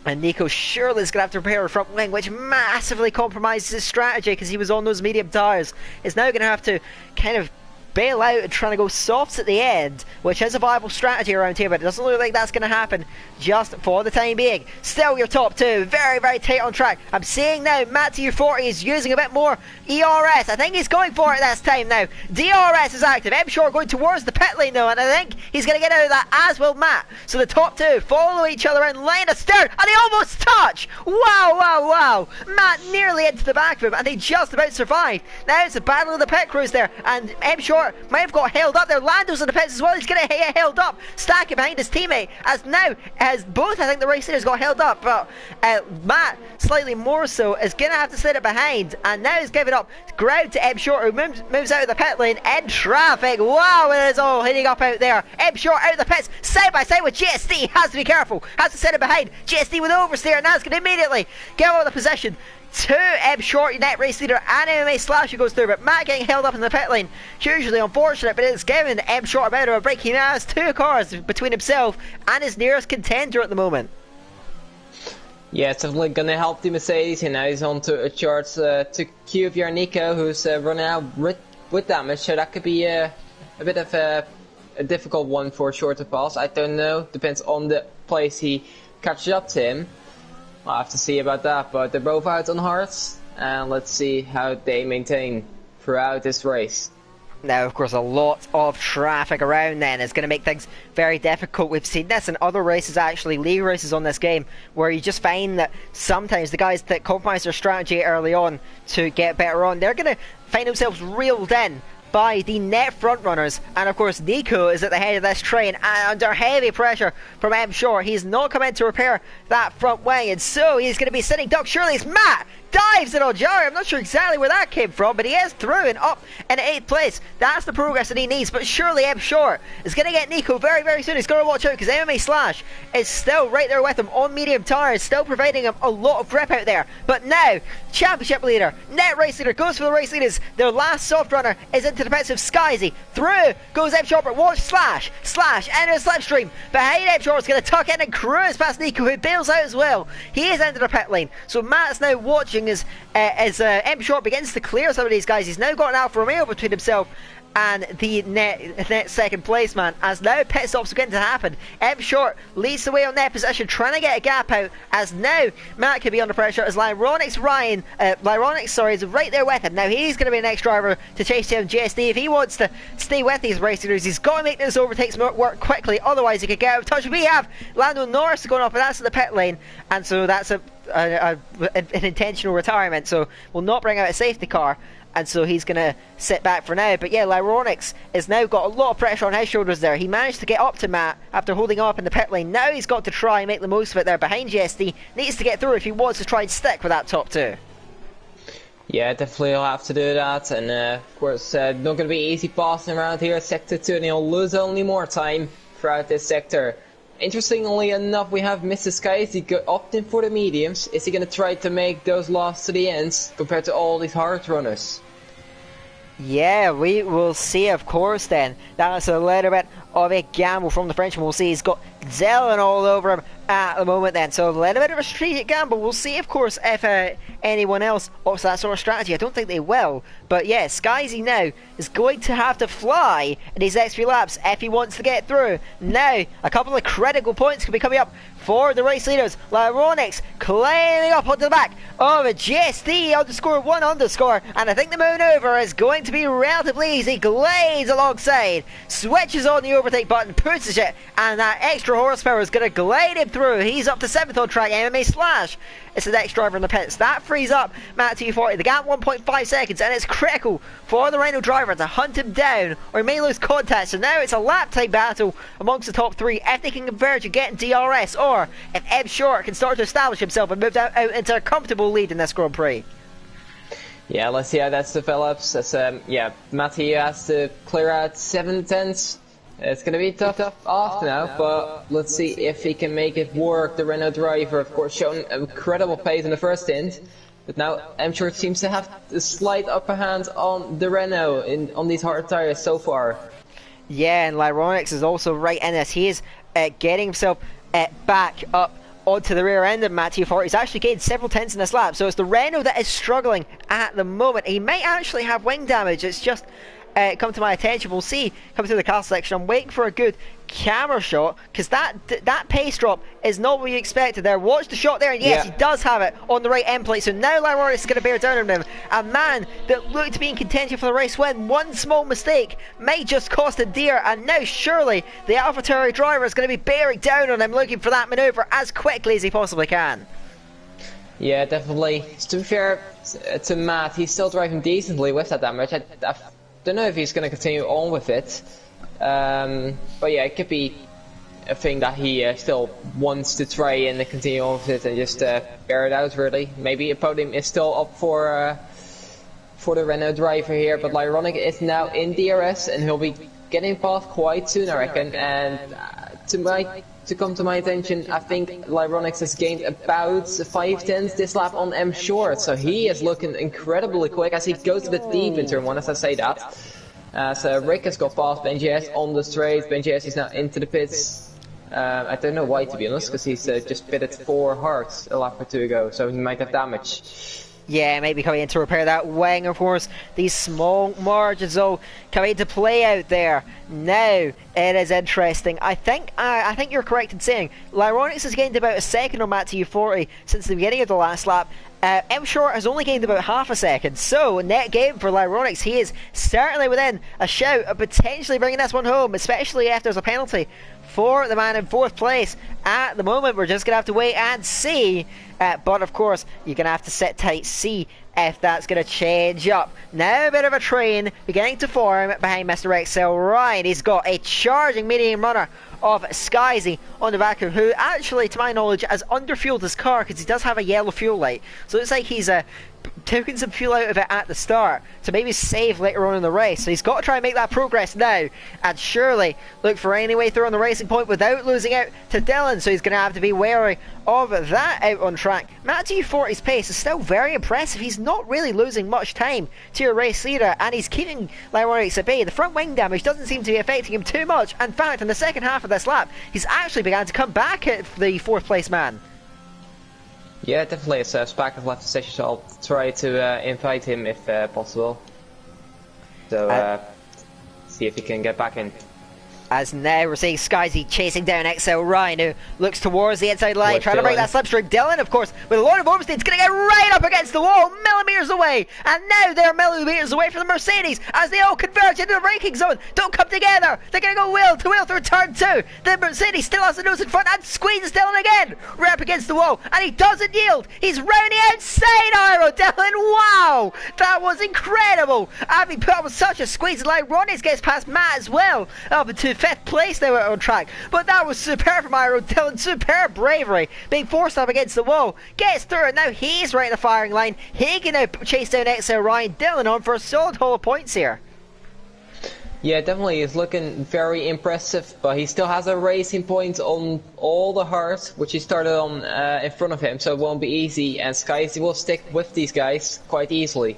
And Nico surely is going to have to prepare a front wing, which massively compromises his strategy, because he was on those medium tires. Is now going to have to kind of bail out and trying to go softs at the end, which is a viable strategy around here, but it doesn't look like that's going to happen just for the time being. Still your top two, very, very tight on track. I'm seeing now Matt TU40 is using a bit more ERS. I think he's going for it this time now. DRS is active. M Short going towards the pit lane though, and I think he's going to get out of that, as will Matt. So the top two follow each other in line of stern, and they almost touch. Wow, wow, wow. Matt nearly into the back of him, and they just about survived. Now it's a battle of the pit crews there, and M Short might have got held up there. Lando's in the pits as well. He's going to get held up, stacking behind his teammate, as now as both, I think, the race leaders got held up, but Matt slightly more so is going to have to sit it behind, and now he's giving up ground to M Short, who moves out of the pit lane in traffic. Wow, it is all hitting up out there. M Short out of the pits, side by side with GSD. Has to be careful, has to sit it behind. GSD with oversteer, and that's going to immediately get out of the position to M Short, net race leader, and MMA Slash who goes through, but Matt getting held up in the pit lane. Hugely unfortunate, but it's given M Short a bit of a break. He now has two cars between himself and his nearest contender at the moment. Yeah, it's definitely going to help the Mercedes, and now he's on to a charge to QVR Nico, who's running out with damage, so that could be a bit of a difficult one for Short to pass. I don't know, depends on the place he catches up to him. I'll have to see about that, but they're both out on hards, and let's see how they maintain throughout this race. Now, of course, a lot of traffic around then is going to make things very difficult. We've seen this in other races, actually, league races on this game, where you just find that sometimes the guys that compromise their strategy early on to get better on, they're going to find themselves reeled in by the net front runners, and of course Nico is at the head of this train and under heavy pressure from M Shore. He's not come in to repair that front wing, and so he's going to be sitting duck. Surely it's Matt dives it on Jerry. I'm not sure exactly where that came from, but he is through and up in 8th place. That's the progress that he needs, but surely M Shore is going to get Nico very, very soon. He's going to watch out, because MMA Slash is still right there with him on medium tires, still providing him a lot of grip out there. But now, championship leader, net race leader, goes for the race leaders. Their last soft runner is into the pits of Skyzy. Through goes M Shore, but watch Slash enter the slipstream. Behind M Shore is going to tuck in and cruise past Nico, who bails out as well. He is into the pit lane, so Matt's now watching as M Short begins to clear some of these guys. He's now got an Alfa Romeo between himself and the net second place man, as now pit stops are going to happen. M Short leads the way on net position, trying to get a gap out, as now Matt could be under pressure, as Lyronix is right there with him. Now he's going to be the next driver to chase down GSD. If he wants to stay with these race leaders, he's got to make those overtakes work quickly, otherwise he could get out of touch. We have Lando Norris going off, and that's in the pit lane, and so that's an intentional retirement, so we'll not bring out a safety car, and so he's going to sit back for now. But yeah, Lyronix has now got a lot of pressure on his shoulders there. He managed to get up to Matt after holding up in the pit lane. Now he's got to try and make the most of it there behind GSD. Needs to get through if he wants to try and stick with that top two. Yeah, definitely he'll have to do that, and of course not going to be easy passing around here at sector 2, and he'll lose only more time throughout this sector. Interestingly enough, we have Mr. Skyzy opting for the mediums. Is he going to try to make those lasts to the ends compared to all these hard runners? Yeah, we will see, of course, then. That's a little bit of a gamble from the Frenchman. We'll see he's got Zelen all over him at the moment then. So a little bit of a strategic gamble. We'll see, of course, if anyone else opts that sort of strategy. I don't think they will. But yeah, Skyzy now is going to have to fly in these next few laps if he wants to get through. Now, a couple of critical points could be coming up for the race leaders. Lyronix climbing up onto the back of a GSD _1_, and I think the maneuver is going to be relatively easy. Glades alongside, switches on the overtake button, pushes it, and that extra horsepower is going to glide him through. He's up to 7th on track. MMA Slash it's the next driver in the pits. That frees up Matt T40. The gap 1.5 seconds, and it's critical for the Renault driver to hunt him down, or he may lose contact. So now it's a lap time battle amongst the top three. If they can converge and get in DRS, or if Eb Short can start to establish himself and move out into a comfortable lead in this Grand Prix. Yeah, let's see how that develops. As yeah, Matty has to clear out 7 tenths. It's going to be a tough off now, but let's see if he can make it work. The Renault driver, of course, shown incredible pace in the first stint, but now M Short seems to have a slight upper hand on the Renault on these hard tires so far. Yeah, and Lyronix is also right in this. He is getting himself back up onto the rear end of Matt T40. He's actually gained several tenths in this lap, so it's the Renault that is struggling at the moment. He might actually have wing damage. It's just come to my attention. We'll see coming through the castle section. I'm waiting for a good camera shot, because that pace drop is not what you expected there. Watch the shot there, and yes, he does have it on the right end plate. So now Lyronis is going to bear down on him. A man that looked to be in contention for the race win. One small mistake might just cost him dear, and now surely the AlphaTauri driver is going to be bearing down on him, looking for that manoeuvre as quickly as he possibly can. Yeah, definitely. To be fair to Matt, he's still driving decently with that damage. I don't know if he's going to continue on with it, but yeah, it could be a thing that he still wants to try and continue on with it and just bear it out, really. Maybe a podium is still up for the Renault driver here, but Lyronic is now in DRS and he'll be getting past quite soon, I reckon. And to come to my attention, I think Lyronix has gained about 5 tenths this lap on M Short, so he is looking incredibly quick as he goes a bit deep in turn 1, as I say that. So Rick has got past BenJS on the straight. BenJS is now into the pits. I don't know why, to be honest, because he's just pitted 4 hearts a lap or 2 ago, so he might have damage. Yeah, maybe coming in to repair that wing, of course. These small margins, though, coming into play out there. Now, it is interesting. I think you're correct in saying Lyronix has gained about a second on Matt T40 since the beginning of the last lap. M Short has only gained about half a second, so net gain for Lyronix. He is certainly within a shout of potentially bringing this one home, especially if there's a penalty for the man in 4th place. At the moment, we're just going to have to wait and see, but of course, you're going to have to sit tight, see if that's going to change up. Now a bit of a train beginning to form behind Mr. Excel Ryan. He's got a charging medium runner of Skyzy on the back of, who actually, to my knowledge, has underfueled his car because he does have a yellow fuel light. So it's like he's taking some fuel out of it at the start to maybe save later on in the race. So he's got to try and make that progress now and surely look for any way through on the racing point without losing out to Dylan. So he's going to have to be wary of that out on track. Matt G40's pace is still very impressive. He's not really losing much time to your race leader, and he's keeping Lyronix at bay. The front wing damage doesn't seem to be affecting him too much. In fact, in the second half of this lap, he's actually began to come back at the 4th place man. Yeah, definitely. It's Spark has left the session, so I'll try to invite him if possible. So see if he can get back in. As now we're seeing Skyzy chasing down XL Ryan, who looks towards the inside line, trying to break that slipstream. Dylan, of course, with a lot of overspeed, is going to get right up against the wall, millimetres away. And now they're millimetres away from the Mercedes as they all converge into the braking zone. Don't come together. They're going to go wheel to wheel through turn 2. The Mercedes still has the nose in front and squeezes Dylan again, right up against the wall. And he doesn't yield. He's round the outside, Iro. Dylan, wow, that was incredible. Having put up with such a squeeze, like Ronnie's gets past Matt as well, up into 5th place they were on track. But that was superb from Iro Dylan, superb bravery, being forced up against the wall, gets through, and now he's right in the firing line. He can now chase down XL Ryan. Dylan on for a solid haul of points here. Yeah, definitely, he's looking very impressive, but he still has a racing point on all the hearts, which he started on in front of him, so it won't be easy, and Skyzy will stick with these guys quite easily.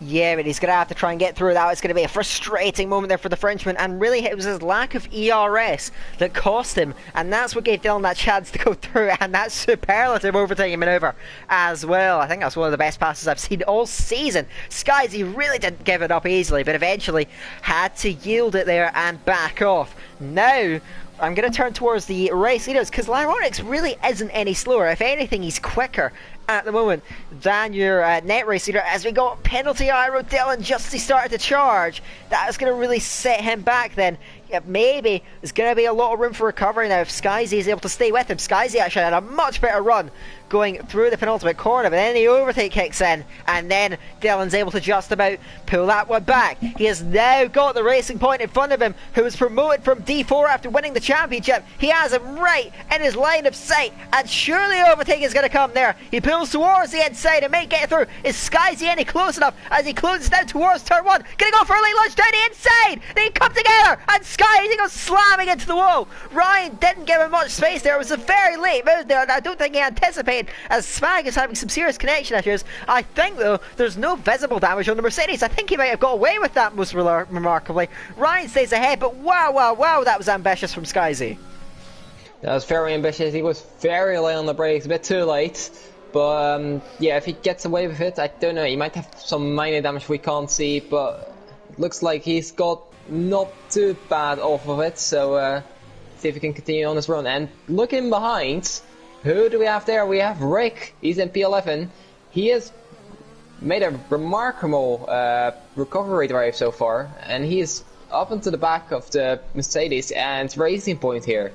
Yeah, but he's going to have to try and get through that. It's going to be a frustrating moment there for the Frenchman, and really it was his lack of ERS that cost him, and that's what gave Dylan that chance to go through, and that superlative overtaking manoeuvre as well. I think that's one of the best passes I've seen all season. Skyzy really didn't give it up easily, but eventually had to yield it there and back off. Now I'm going to turn towards the race leaders, because Lyronix really isn't any slower. If anything, he's quicker at the moment than your net race leader, as we got penalty Iro Dylan just as he started to charge. That is going to really set him back then. maybe there's going to be a lot of room for recovery now if Skyzy is able to stay with him. Skyzy actually had a much better run going through the penultimate corner, but then the overtake kicks in, and then Dylan's able to just about pull that one back. He has now got the Racing Point in front of him, who was promoted from D4 after winning the championship. He has him right in his line of sight, and surely overtake is going to come there. He pulls towards the inside and may get through. Is Skyzy any close enough as he closes down towards turn 1? Gonna go for a late launch down the inside. They come together, and Skyzy goes slamming into the wall. Ryan didn't give him much space there. It was a very late move there, and I don't think he anticipated, as Svag is having some serious connection issues. I think though there's no visible damage on the Mercedes. I think he might have got away with that most remarkably. Ryan stays ahead, but wow, that was ambitious from Skyzy. That was very ambitious. He was very late on the brakes, a bit too late. But yeah, if he gets away with it, I don't know. He might have some minor damage we can't see, but it looks like he's got not too bad off of it. So see if he can continue on his run. And looking behind, who do we have there? We have Rick. He's in P11. He has made a remarkable recovery drive so far, and he is up into the back of the Mercedes and Racing Point here.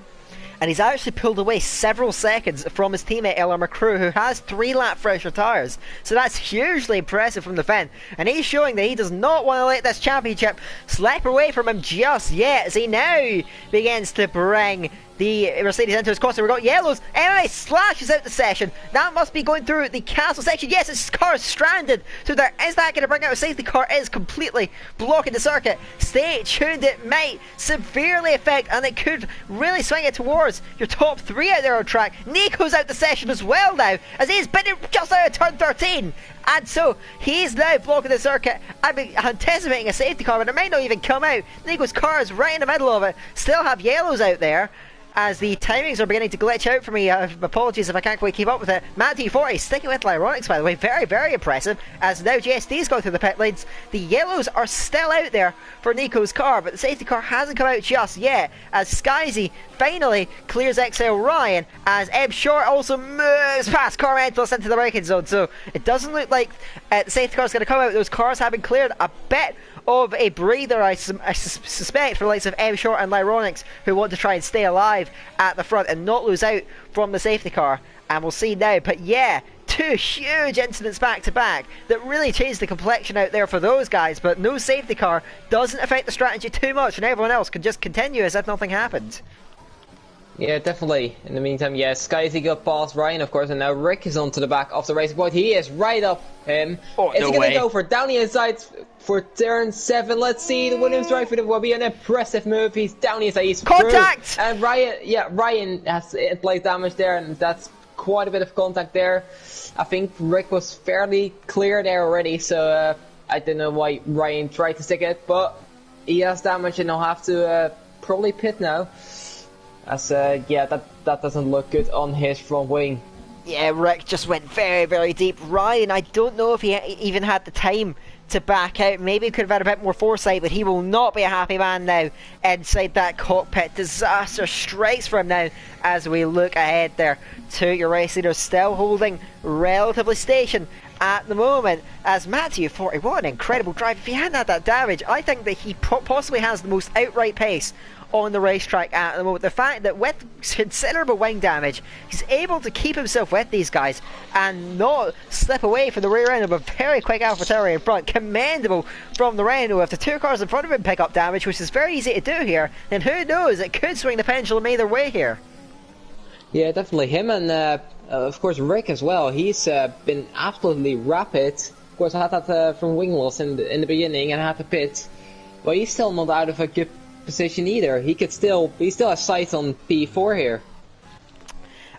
And he's actually pulled away several seconds from his teammate Eller McCrew, who has 3-lap fresher tyres. So that's hugely impressive from the Finn. And he's showing that he does not want to let this championship slip away from him just yet, as he now begins to bring the Mercedes into his corner. We've got yellows. MMA slashes out the session. That must be going through the castle section. Yes, his car is stranded. So there is that going to bring out a safety car? Is completely blocking the circuit. Stay tuned. It might severely affect, and it could really swing it towards your top 3 out there on track. Nico's out the session as well now, as he's been just out of turn 13. And so he's now blocking the circuit. I'm anticipating a safety car, but it might not even come out. Nico's car is right in the middle of it. Still have yellows out there, as the timings are beginning to glitch out for me. Apologies if I can't quite keep up with it. Matt T40 sticking with Lyronics, by the way. Very, very impressive, as now GSD's going through the pit lanes. The yellows are still out there for Nico's car, but the safety car hasn't come out just yet, as Skyzy finally clears XL Ryan, as Eb Short also moves past Car Mentalist into the braking zone. So it doesn't look like the safety car is going to come out. Those cars have been cleared. A bit of a breather, I suspect, for the likes of M Short and Lyronics, who want to try and stay alive at the front and not lose out from the safety car. And we'll see now. But yeah, 2 huge incidents back to back that really changed the complexion out there for those guys. But no safety car doesn't affect the strategy too much, and everyone else can just continue as if nothing happened. Yeah, definitely. In the meantime, yeah, Skyzy got past Ryan, of course, and now Rick is onto the back of the Racing Point. He is right up him. Oh, is no he going way. to go for down the inside for turn 7? Let's see. The Williams drive for him will be an impressive move. He's down the inside. He's Contact! through. And Ryan has in-play damage there, and that's quite a bit of contact there. I think Rick was fairly clear there already, so I don't know why Ryan tried to stick it, but he has damage, and he'll have to probably pit now. As yeah, that doesn't look good on his front wing. Yeah, Rick just went very, very deep. Ryan, I don't know if he even had the time to back out. Maybe he could have had a bit more foresight, but he will not be a happy man now inside that cockpit. Disaster strikes for him now as we look ahead there to your race leader, still holding relatively station at the moment, as Matthew 40. What an incredible drive. If he hadn't had that damage, I think that he possibly has the most outright pace on the racetrack at the moment. The fact that with considerable wing damage, he's able to keep himself with these guys and not slip away from the rear end of a very quick AlphaTauri in front. Commendable from the Renault. If the 2 cars in front of him pick up damage, which is very easy to do here, then who knows, it could swing the pendulum either way here. Yeah, definitely him, and of course Rick as well. He's been absolutely rapid. Of course, I had that from wing loss in the beginning and had to pit, but he's still not out of a good position either. He still has sights on P4 here.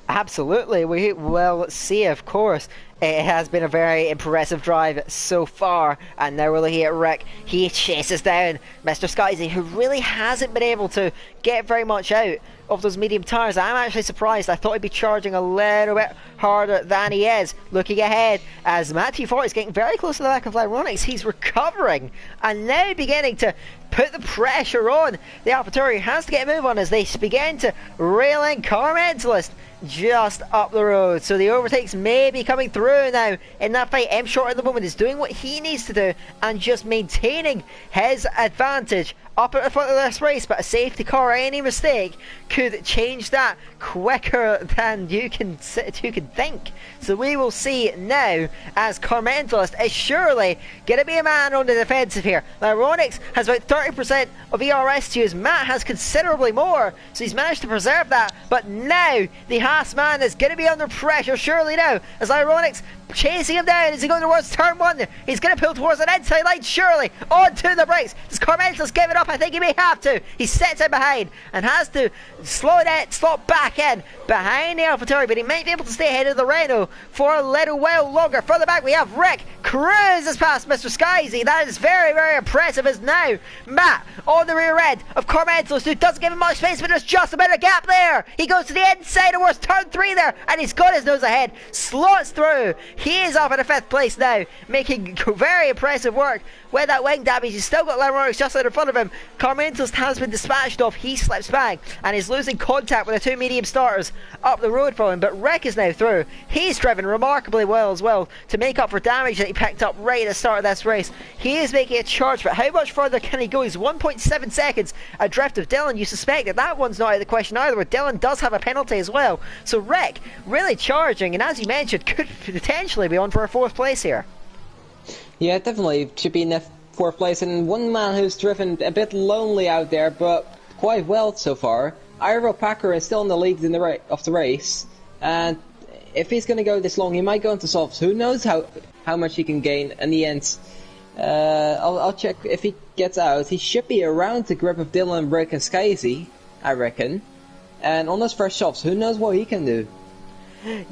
Absolutely. We will see, of course. It has been a very impressive drive so far, and now we're looking at Rick. He chases down Mr. Skyzy, who really hasn't been able to get very much out of those medium tyres. I'm actually surprised. I thought he'd be charging a little bit harder than he is. Looking ahead, as Matthew 40 is getting very close to the back of Lyronics, he's recovering and now beginning to put the pressure on. The AlphaTauri has to get a move on as they begin to rail in Car Mentalist just up the road. So the overtakes may be coming through now in that fight. M Short at the moment is doing what he needs to do and just maintaining his advantage up at the front of this race, but a safety car or any mistake could change that quicker than you can think. So we will see now as Car Mentalist is surely going to be a man on the defensive here. Lyronix has about 30% of ERS to use. Matt has considerably more, so he's managed to preserve that. But now the Haas man is going to be under pressure, surely now, as Lyronix chasing him down as he goes towards turn 1. He's going to pull towards an inside line, surely onto the brakes. Does Car Mentalist give it up? I think he may have to. He sets it behind and has to slot back in behind the AlphaTauri, but he might be able to stay ahead of the Renault for a little while longer. Further back we have Rick cruises past Mr. Skyzy. That is very, very impressive. As now Matt on the rear end of Car Mentalist, who doesn't give him much space, but there's just a bit of gap there. He goes to the inside towards turn 3 there, and he's got his nose ahead, slots through. He is up in the 5th place now, making very impressive work with that wing damage. He's still got Lyronix just out in front of him. Car Mentalist has been dispatched off. He slips back and is losing contact with the 2 medium starters up the road from him, but Rick is now through. He's driven remarkably well as well to make up for damage that he picked up right at the start of this race. He is making a charge, but how much further can he go? He's 1.7 seconds adrift of Dylan. You suspect that that one's not out of the question either, but Dylan does have a penalty as well. So Rick really charging, and as you mentioned, could potentially be on for a 4th place here. Yeah, definitely should be in that 4th place, and one man who's driven a bit lonely out there, but quite well so far. Iro Packer is still in the lead of the race, and if he's going to go this long, he might go into softs. Who knows how much he can gain in the end. I'll check if he gets out. He should be around the grip of Dylan, Rick, and Skyzy, I reckon. And on those first softs, who knows what he can do.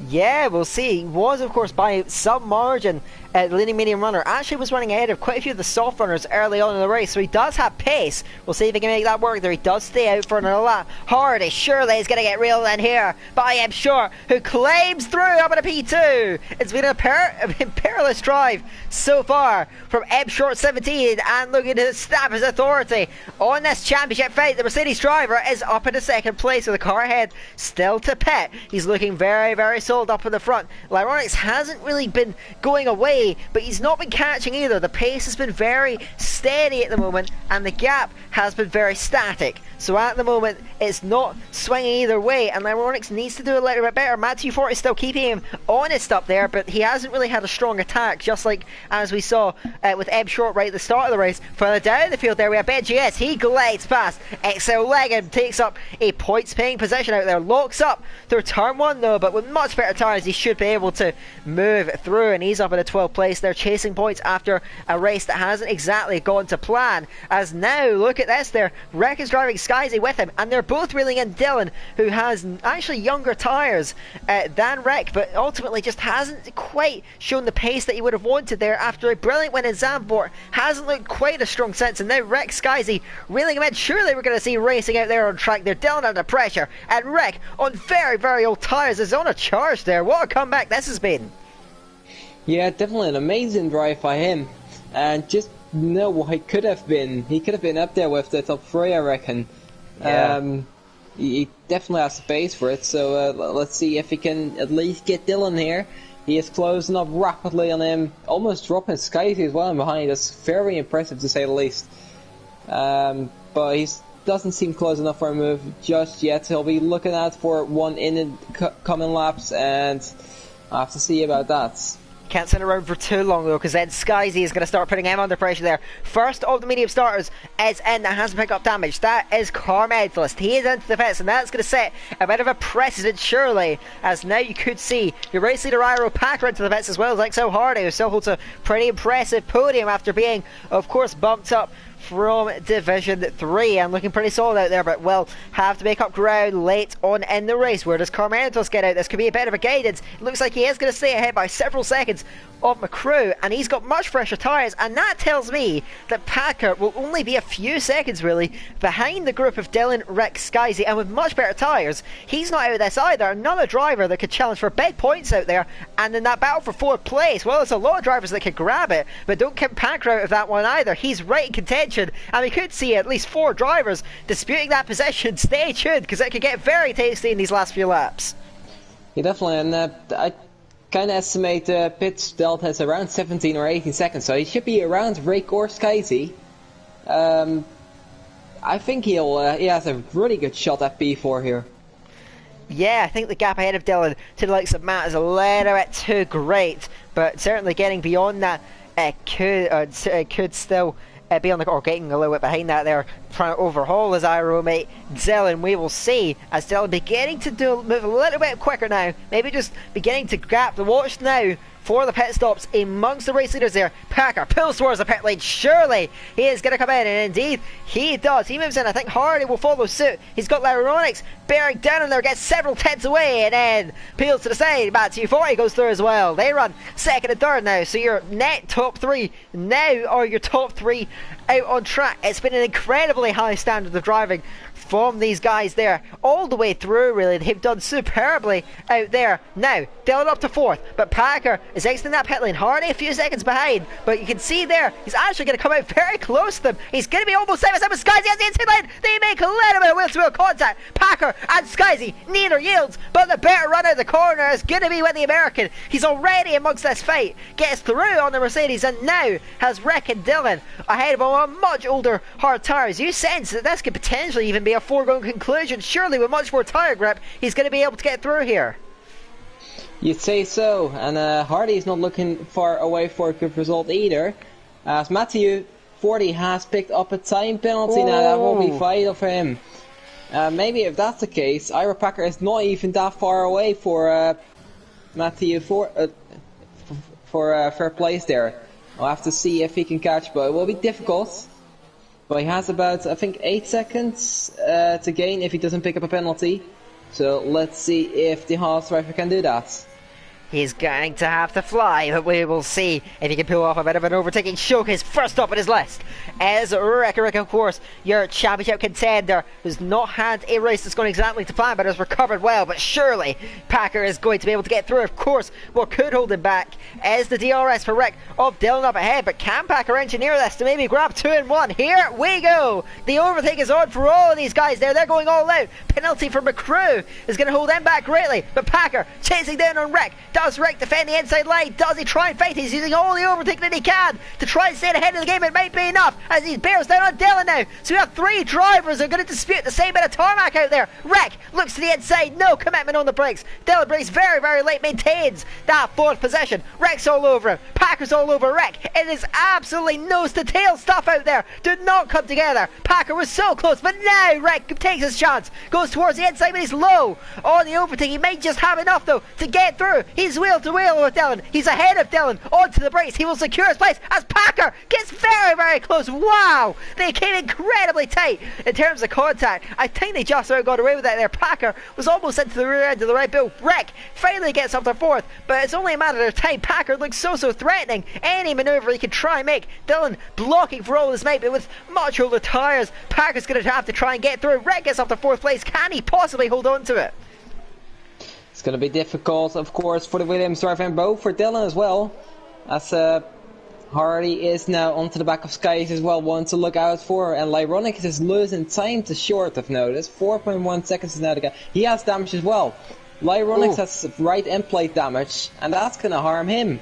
Yeah, we'll see. He was, of course, by some margin the leading medium runner. Actually was running ahead of quite a few of the soft runners early on in the race, so he does have pace. We'll see if he can make that work there. He does stay out for another lap. Hardy surely is going to get reeled in here by M. Short, who claims through up at a P2. It's been a perilous drive so far from M. Short 17, and looking to stamp his authority on this championship fight. The Mercedes driver is up in the 2nd place with the car ahead still to pit. He's looking very, very solid up in the front. Lyronix hasn't really been going away, but he's not been catching either. The pace has been very steady at the moment, and the gap has been very static. So at the moment, it's not swinging either way, and Lyronix needs to do a little bit better. Matt 240 is still keeping him honest up there, but he hasn't really had a strong attack, just like as we saw with Eb Short right at the start of the race. Further down the field there, we have Ben GS. He glides past XL Legan, takes up a points-paying position out there, locks up through turn 1 though, but with much better tyres, he should be able to move through, and he's up in the 12th place. They're chasing points after a race that hasn't exactly gone to plan. As now, look at this there, Rick is driving Skyzy with him, and they're both reeling in Dylan, who has actually younger tyres than Rick, but ultimately just hasn't quite shown the pace that he would have wanted there after a brilliant win in Zandvoort. Hasn't looked quite as strong since, and now Rick Skyzy reeling him in. Surely we're going to see racing out there on track there. Dylan under pressure, and Rick on very, very old tyres is on a charge there. What a comeback this has been. Yeah, definitely an amazing drive by him, and just know what he could have been. He could have been up there with the top 3, I reckon. Yeah. He definitely has space for it, so let's see if he can at least get Dylan here. He is closing up rapidly on him, almost dropping Skyzy as well in behind. That's very impressive to say the least. But he doesn't seem close enough for a move just yet. He'll be looking out for one in the coming laps, and I have to see about that. Can't sit around for too long though, because then Skyzy is going to start putting him under pressure there. First of the medium starters is in, that hasn't picked up damage. That is Car Mentalist. He is into the pits, and that's going to set a bit of a precedent surely, as now you could see your race leader Iro Packer into the pits as well as XO Hardy, who still holds a pretty impressive podium after being, of course, bumped up from Division 3 and looking pretty solid out there, but will have to make up ground late on in the race. Where does Car Mentalist get out? This could be a bit of a guidance. It looks like he is going to stay ahead by several seconds of McCrew, and he's got much fresher tyres, and that tells me that Packer will only be a few seconds really behind the group of Dylan, Rick, Skyzy, and with much better tyres. He's not out of this either. Another driver that could challenge for big points out there, and in that battle for 4th place, well, there's a lot of drivers that could grab it, but don't count Packer out of that one either. He's right in contention, and we could see at least 4 drivers disputing that position. Stay tuned, because it could get very tasty in these last few laps. Yeah, definitely, and I kind of estimate pit delta is around 17 or 18 seconds, so he should be around Rick or Skyzy. I think he has a really good shot at P4 here. Yeah, I think the gap ahead of Dylan to the likes of Matt is a little bit too great, but certainly getting beyond that could still be on the, or getting a little bit behind that there, trying to overhaul his Iro mate Dylan. We will see as Dylan beginning to move a little bit quicker now, maybe just beginning to gap the watch now for the pit stops amongst the race leaders there. Packer pulls towards the pit lane. Surely he is going to come in, and indeed he does. He moves in. I think Hardy will follow suit. He's got Lyronix bearing down on there, gets several tenths away, and then peels to the side. Matthew 40 goes through as well. They run second and third now, so your net top three now are your top three out on track. It's been an incredibly high standard of driving from these guys there all the way through. Really, they've done superbly out there. Now Dylan up to fourth, but Packer is exiting that pit lane. Hardy a few seconds behind, but you can see there he's actually going to come out very close to them. He's going to be almost side by side with Skyzy as the inside line. They make a little bit of wheel-to-wheel contact. Packer and Skyzy, neither yields, but the better run out of the corner is going to be with the American. He's already amongst this fight, gets through on the Mercedes, and now has Rick and Dylan ahead of him on much older hard tyres. You sense that this could potentially even be a foregone conclusion. Surely with much more tyre grip he's going to be able to get through here. You'd say so, and Hardy's not looking far away for a good result either, as Matthew 40 has picked up a time penalty. Now that will be vital for him. Maybe if that's the case, Ira Packer is not even that far away for Matthew for third place there. I'll have to see if he can catch, but it will be difficult. But he has about, I think, 8 seconds to gain if he doesn't pick up a penalty. So let's see if the Haas driver can do that. He's going to have to fly, but we will see if he can pull off a bit of an overtaking showcase. First up on his list is Rick, of course, your championship contender, who's not had a race that's gone exactly to plan, but has recovered well. But surely Packer is going to be able to get through. Of course, what could hold him back is the DRS for Rick of Dylan up ahead. But can Packer engineer this to maybe grab 2 and 1? Here we go. The overtake is on for all of these guys there. They're going all out. Penalty for McCrew is going to hold them back greatly. But Packer chasing down on Rick. Does Rick defend the inside line? Does he try and fight? He's using all the overtaking that he can to try and stay ahead of the game. It might be enough as he bears down on Dylan now. So we have 3 drivers who are going to dispute the same bit of tarmac out there. Rick looks to the inside, no commitment on the brakes. Dylan brakes very, very late, maintains that 4th position. Rick's all over him. Packer's all over Rick. It is absolutely nose to tail stuff out there. Do not come together. Packer was so close, but now Rick takes his chance. Goes towards the inside, but he's low on the overtake. He might just have enough though to get through. He's wheel to wheel with Dylan. He's ahead of Dylan onto the brakes. He will secure his place as Packer gets very, very close. Wow, they came incredibly tight in terms of contact. I think they just about got away with that there. Packer was almost into the rear end of the Red Bull. Rick finally gets up to 4th, but it's only a matter of time. Packer looks so threatening. Any manoeuvre he could try and make. Dylan blocking for all his might, but with much older tyres, Packer's going to have to try and get through. Rick gets up to 4th place. Can he possibly hold on to it? It's going to be difficult, of course, for the Williams driver and both for Dylan as well, as Hardy is now onto the back of Skies as well, one to look out for, and Lyronix is losing time to short, I've noticed. 4.1 seconds is now to go. He has damage as well. Lyronix has right end plate damage, and that's going to harm him.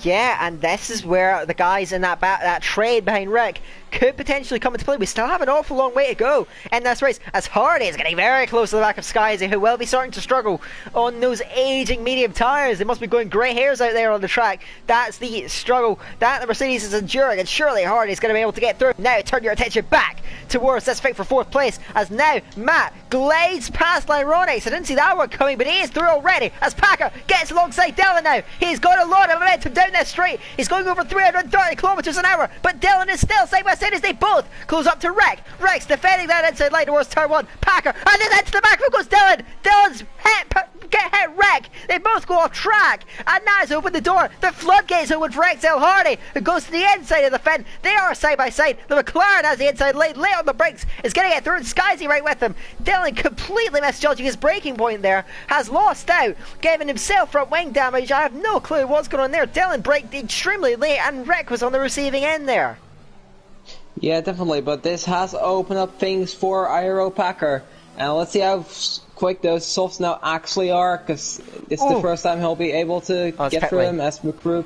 Yeah, and this is where the guys in that trade behind Rick could potentially come into play. We still have an awful long way to go in this race, as Hardy is getting very close to the back of Skyzy, who will be starting to struggle on those aging medium tyres. They must be going grey hairs out there on the track. That's the struggle that the Mercedes is enduring, and surely Hardy is going to be able to get through. Now turn your attention back towards this fight for 4th place, as now Matt glides past Lyronix. I didn't see that one coming, but he is through already, as Packer gets alongside Dylan now. He's got a lot of momentum down this straight. He's going over 330 kilometers an hour, but Dylan is still side by side as they both close up to Rick. Rick's defending that inside line towards turn 1. Packer, and then into the back goes Dylan. Dylan's hit Rick. They both go off track, and now has opened the door. The floodgates open for XL Hardy, who goes to the inside of the fin. They are side by side. The McLaren has the inside lane, late on the brakes, is going to get through, and Skyzy right with him. Dylan completely misjudging his braking point there, has lost out, giving himself front wing damage. I have no clue what's going on there. Dylan braked extremely late, and Rick was on the receiving end there. Yeah, definitely, but this has opened up things for Iro Packer. And let's see how quick those softs now actually are, because it's the first time he'll be able to get through them, as McCrew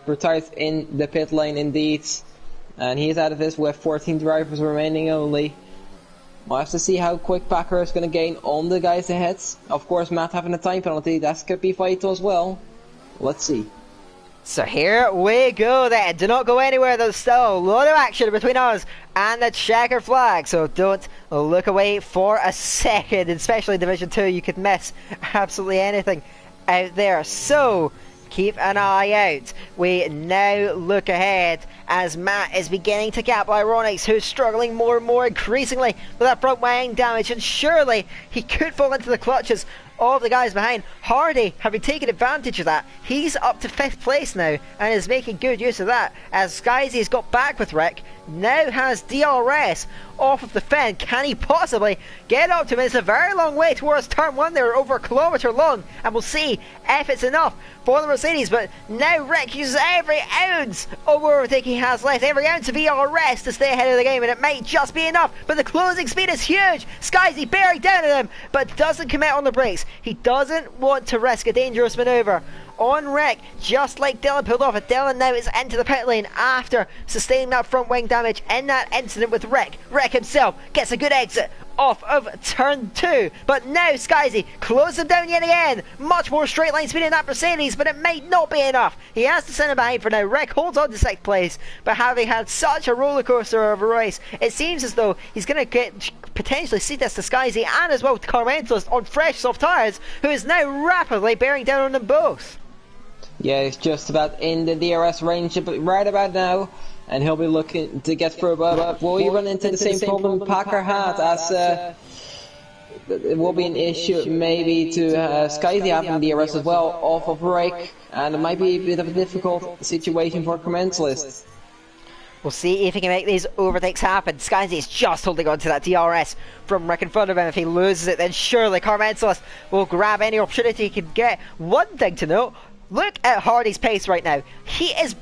retires in the pit lane indeed. and he's out of this with 14 drivers remaining only. We'll have to see how quick Packer is going to gain on the guys ahead. Of course, Matt having a time penalty, that's going to be vital as well. Let's see. So here we go then. Do not go anywhere. There's still a lot of action between us and the checker flag. So don't look away for a second. Especially in Division 2, you could miss absolutely anything out there. So keep an eye out. We now look ahead as Matt is beginning to gap Ironics, who's struggling more and more increasingly with that front wing damage, and surely he could fall into the clutches of the guys behind. Hardy having taken advantage of that. He's up to 5th place now and is making good use of that, as Skyzy's got back with Rick, now has DRS off of the fence. Can he possibly get up to him? It's a very long way towards turn 1 there, over a kilometre long, and we'll see if it's enough for the Mercedes. But now Rick uses every ounce of overtake he has left, every ounce of ERS to stay ahead of the game, and it might just be enough. But the closing speed is huge. Skyzy bearing down on him, but doesn't commit on the brakes. He doesn't want to risk a dangerous manoeuvre on Rick, just like Dylan pulled off it. Dylan now is into the pit lane after sustaining that front wing damage in that incident with Rick. Rick himself gets a good exit off of turn 2, but now Skyzy closes him down yet again. Much more straight line speed in that Mercedes, but it might not be enough. He has to send him behind for now. Rick holds on to 6th place, but having had such a roller coaster of a race, it seems as though he's going to get potentially see this to Skyzy and as well to Carmentos on fresh soft tyres, who is now rapidly bearing down on them both. Yeah, he's just about in the DRS range right about now, and he'll be looking to get through, but will he run into the same problem Packer had, as it will be an issue maybe to Skyzy having DRS as well off of Rick, and it might be a bit of a difficult situation for Commentalist. We'll see if he can make these overtakes happen. Skyzy is just holding on to that DRS from Rick in front of him. If he loses it, then surely Carmentalist will grab any opportunity he can get. One thing to note, look at Hardy's pace right now. He is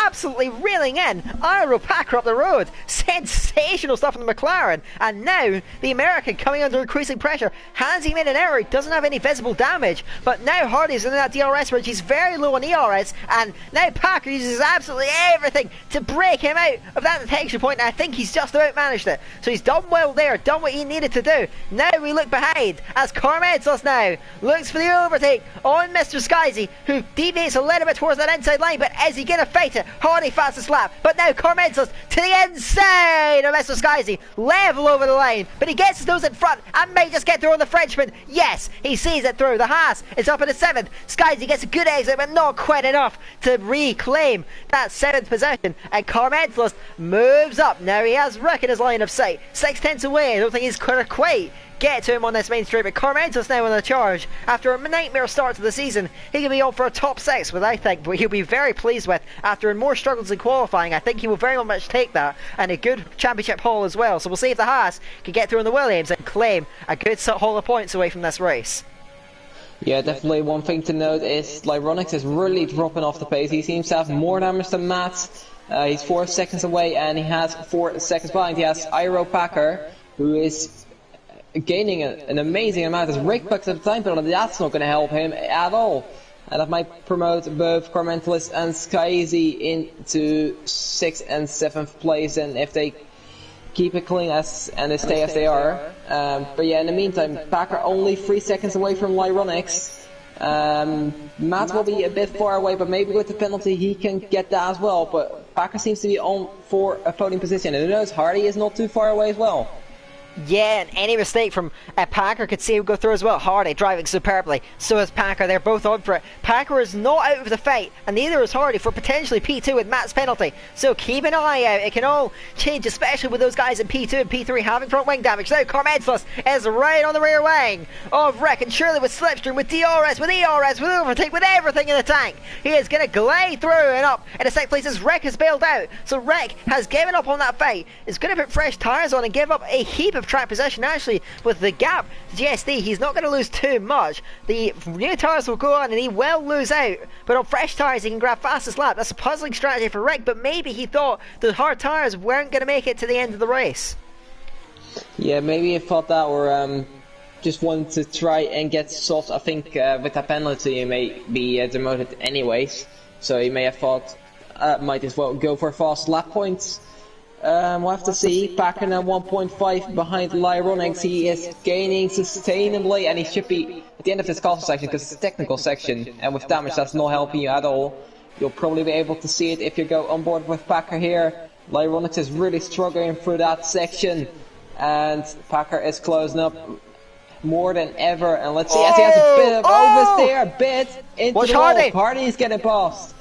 absolutely reeling in Iro Packer up the road. Sensational stuff from the McLaren. And now the American coming under increasing pressure. Has he made an error? He doesn't have any visible damage, but now Hardy's in that DRS range. He's very low on ERS, and now Packer uses absolutely everything to break him out of that detection point, and I think he's just about managed it. So he's done well there, done what he needed to do. Now we look behind as Carmentos now looks for the overtake on Mr. Skyzy, who deviates a little bit towards that inside line, but is he going to fight it? Hardy fastest lap, but now Carmentos to the inside of Mr. Skyzy, level over the line, but he gets his nose in front and may just get through on the Frenchman. Yes, he sees it through. The Haas is up in the 7th. Skyzy gets a good exit, but not quite enough to reclaim that 7th position, and Carmentos moves up. Now he has Rick in his line of sight, 6/10 away. I don't think he's going to quite get to him on this main straight, but Carmentos now on the charge. After a nightmare start to the season, he can be on for a top 6, which I think he'll be very pleased with. After more struggles in qualifying, I think he will very much take that, and a good championship haul as well. So we'll see if the Haas can get through in the Williams and claim a good haul of points away from this race. Yeah, definitely one thing to note is Lyronix is really dropping off the pace. He seems to have more damage than Matt. He's 4 seconds away, and he has 4 seconds behind. He has Iro Packer, who is gaining an amazing amount as Rick bucks at the time penalty. That's not going to help him at all, and that might promote both Carmentalist and Skyzy into 6th and 7th place, and if they keep it clean and they stay as they are. But yeah, in the meantime, Packer only 3 seconds away from Lyronix. Matt will be a bit far away, but maybe with the penalty he can get that as well, but Packer seems to be on for a podium position, and who knows, Hardy is not too far away as well. Yeah, and any mistake from Packer could see him go through as well. Hardy driving superbly, so is Packer. They're both on for it. Packer is not out of the fight, and neither is Hardy for potentially P2 with Matt's penalty. So keep an eye out. It can all change, especially with those guys in P2 and P3 having front wing damage. Now Carmentos is right on the rear wing of Rick, and surely with slipstream, with DRS, with ERS, with overtake, with everything in the tank, he is going to glide through and up in the 6th place as Rick has bailed out. So Rick has given up on that fight. Is going to put fresh tyres on and give up a heap of track position. Actually, with the gap to GSD, he's not going to lose too much. The new tyres will go on and he will lose out, but on fresh tyres he can grab fastest lap. That's a puzzling strategy for Rick, but maybe he thought the hard tyres weren't going to make it to the end of the race. Yeah, maybe he thought that, or just wanted to try and get soft. I think with that penalty he may be demoted anyways, so he may have thought might as well go for fast lap points. We'll have to see. Packer now 1.5 behind Lyronix. He is gaining sustainably, and he should be at the end of this castle section because it's a technical section, and with damage that's not helping you at all. You'll probably be able to see it if you go on board with Packer here. Lyronix is really struggling through that section, and Packer is closing up more than ever. And let's see, as he has a bit of oversteer, a bit into the wall. Hardy's getting past.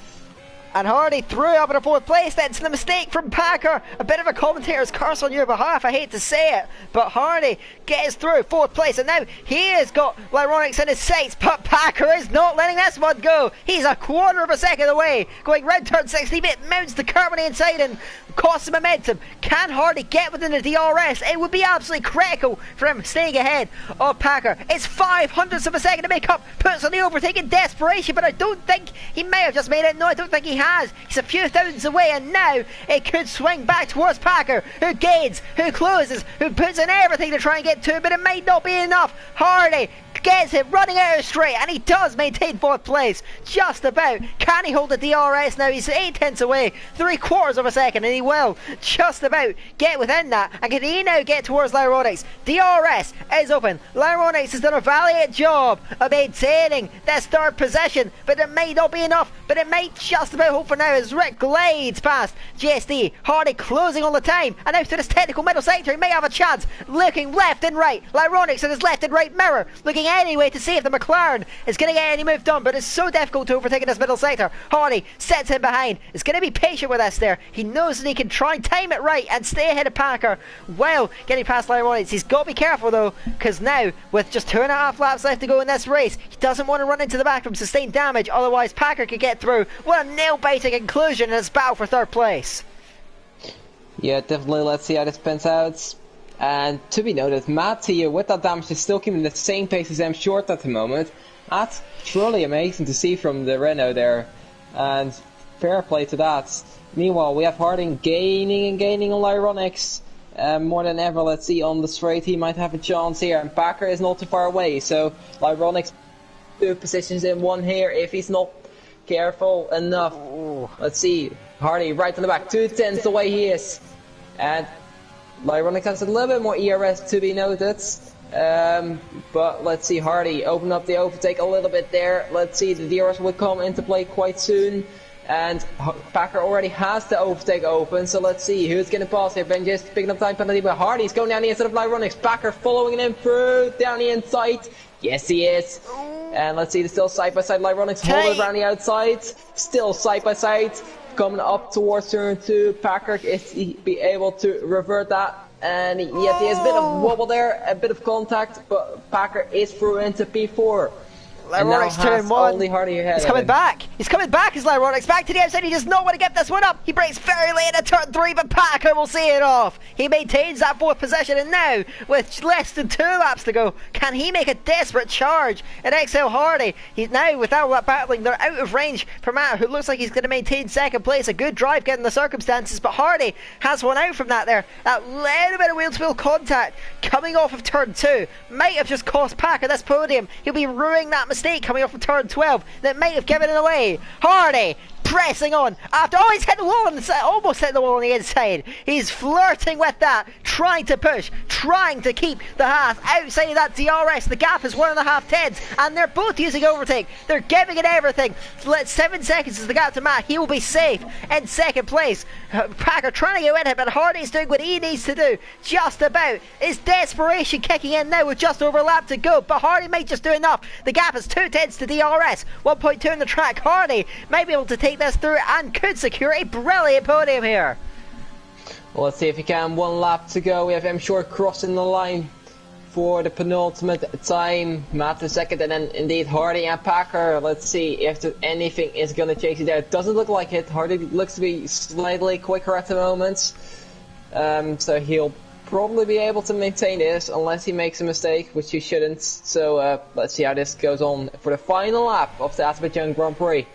And Hardy threw up in a 4th place. That's the mistake from Packer. A bit of a commentator's curse on your behalf, I hate to say it. But Hardy gets through 4th place, and now he has got Lyronix in his sights. But Packer is not letting this one go. He's a quarter of a second away. Going round turn 16, it mounts the curve on the inside and costs him momentum. Can Hardy get within the DRS? It would be absolutely critical for him staying ahead of Packer. It's 500ths of a second to make up. Puts on the overtake in desperation, but I don't think he may have just made it. No, I don't think he has. He's a few thousands away, and now it could swing back towards Packer, who gains, who closes, who puts in everything to try and get to it, but it might not be enough. Hardy gets it running out of straight, and he does maintain 4th place just about. Can he hold the DRS now? He's 8 tenths away, 3/4 of a second, and he will just about get within that. And can he now get towards Lyronix? DRS is open. Lyronix has done a valiant job of maintaining this 3rd position, but it may not be enough, but it might just about hold for now as Rick glides past GSD. Hardy closing all the time, and now to this technical middle sector, he may have a chance. Looking left and right, Lyronix in his left and right mirror, looking anyway to see if the McLaren is going to get any move done, but it's so difficult to overtake in this middle sector. Hardy sets him behind. He's going to be patient with this there. He knows that he can try and time it right and stay ahead of Packer while getting past Lyronix. He's got to be careful though, because now with just 2.5 laps left to go in this race, he doesn't want to run into the back from sustained damage, otherwise Packer could get through. What a nail-biting conclusion in his battle for 3rd place. Yeah, definitely. Let's see how this pans out. And to be noted, Matt here with that damage is still keeping the same pace as M Short at the moment. That's truly amazing to see from the Renault there, and fair play to that. Meanwhile, we have Harding gaining and gaining on Lyronix more than ever. Let's see, on the straight he might have a chance here, and Packer is not too far away, so Lyronix 2 positions in 1 here if he's not careful enough. Let's see, Hardy right on the back, 2 tenths away he is, and Lyronix has a little bit more ERS to be noted, but let's see, Hardy open up the overtake a little bit there. Let's see, the DRS will come into play quite soon, and Packer already has the overtake open, so let's see who's going to pass here. Ben just picking up time penalty, but Hardy's going down the inside of Lyronix. Packer following him through down the inside. Yes, he is. And let's see, they're still side by side. Lyronix holding around the outside, still side by side. Coming up towards turn 2, Packer is be able to revert that, and yes, he has a bit of wobble there, a bit of contact, but Packer is through into P4. Lyronix turn 1. Only Hardy ahead. He's coming back. He's coming back as Lyronix back to the outside. He does not want to get this one up. He breaks very late at turn 3, but Packer will see it off. He maintains that 4th position, and now with less than 2 laps to go, can he make a desperate charge at XL Hardy? He's now, without that battling, they're out of range for Matt, who looks like he's going to maintain 2nd place. A good drive given the circumstances, but Hardy has one out from that there. That little bit of wheel-to-wheel contact coming off of turn 2 might have just cost Packer this podium. He'll be ruining that mistake coming off of turn 12 that might have given it away. Hardy pressing on after he's hit the wall on the side, almost hit the wall on the inside. He's flirting with that, trying to push, trying to keep the Haas outside of that DRS. The gap is 1.5 tenths, and they're both using overtake. They're giving it everything. 7 seconds is the gap to Matt. He will be safe in 2nd place. Packer trying to get in it, but Hardy's doing what he needs to do. Just about. Is desperation kicking in now with just over a lap to go, but Hardy might just do enough. The gap is 2 tenths to DRS, 1.2 in the track. Hardy might be able to take this through and could secure a brilliant podium here. Well, let's see if he can. 1 lap to go. We have M Short crossing the line for the penultimate time. Matt the 2nd, and then indeed Hardy and Packer. Let's see if anything is going to chase you there. It doesn't look like it. Hardy looks to be slightly quicker at the moment, so he'll probably be able to maintain this unless he makes a mistake, which he shouldn't. So let's see how this goes on for the final lap of the Azerbaijan Grand Prix.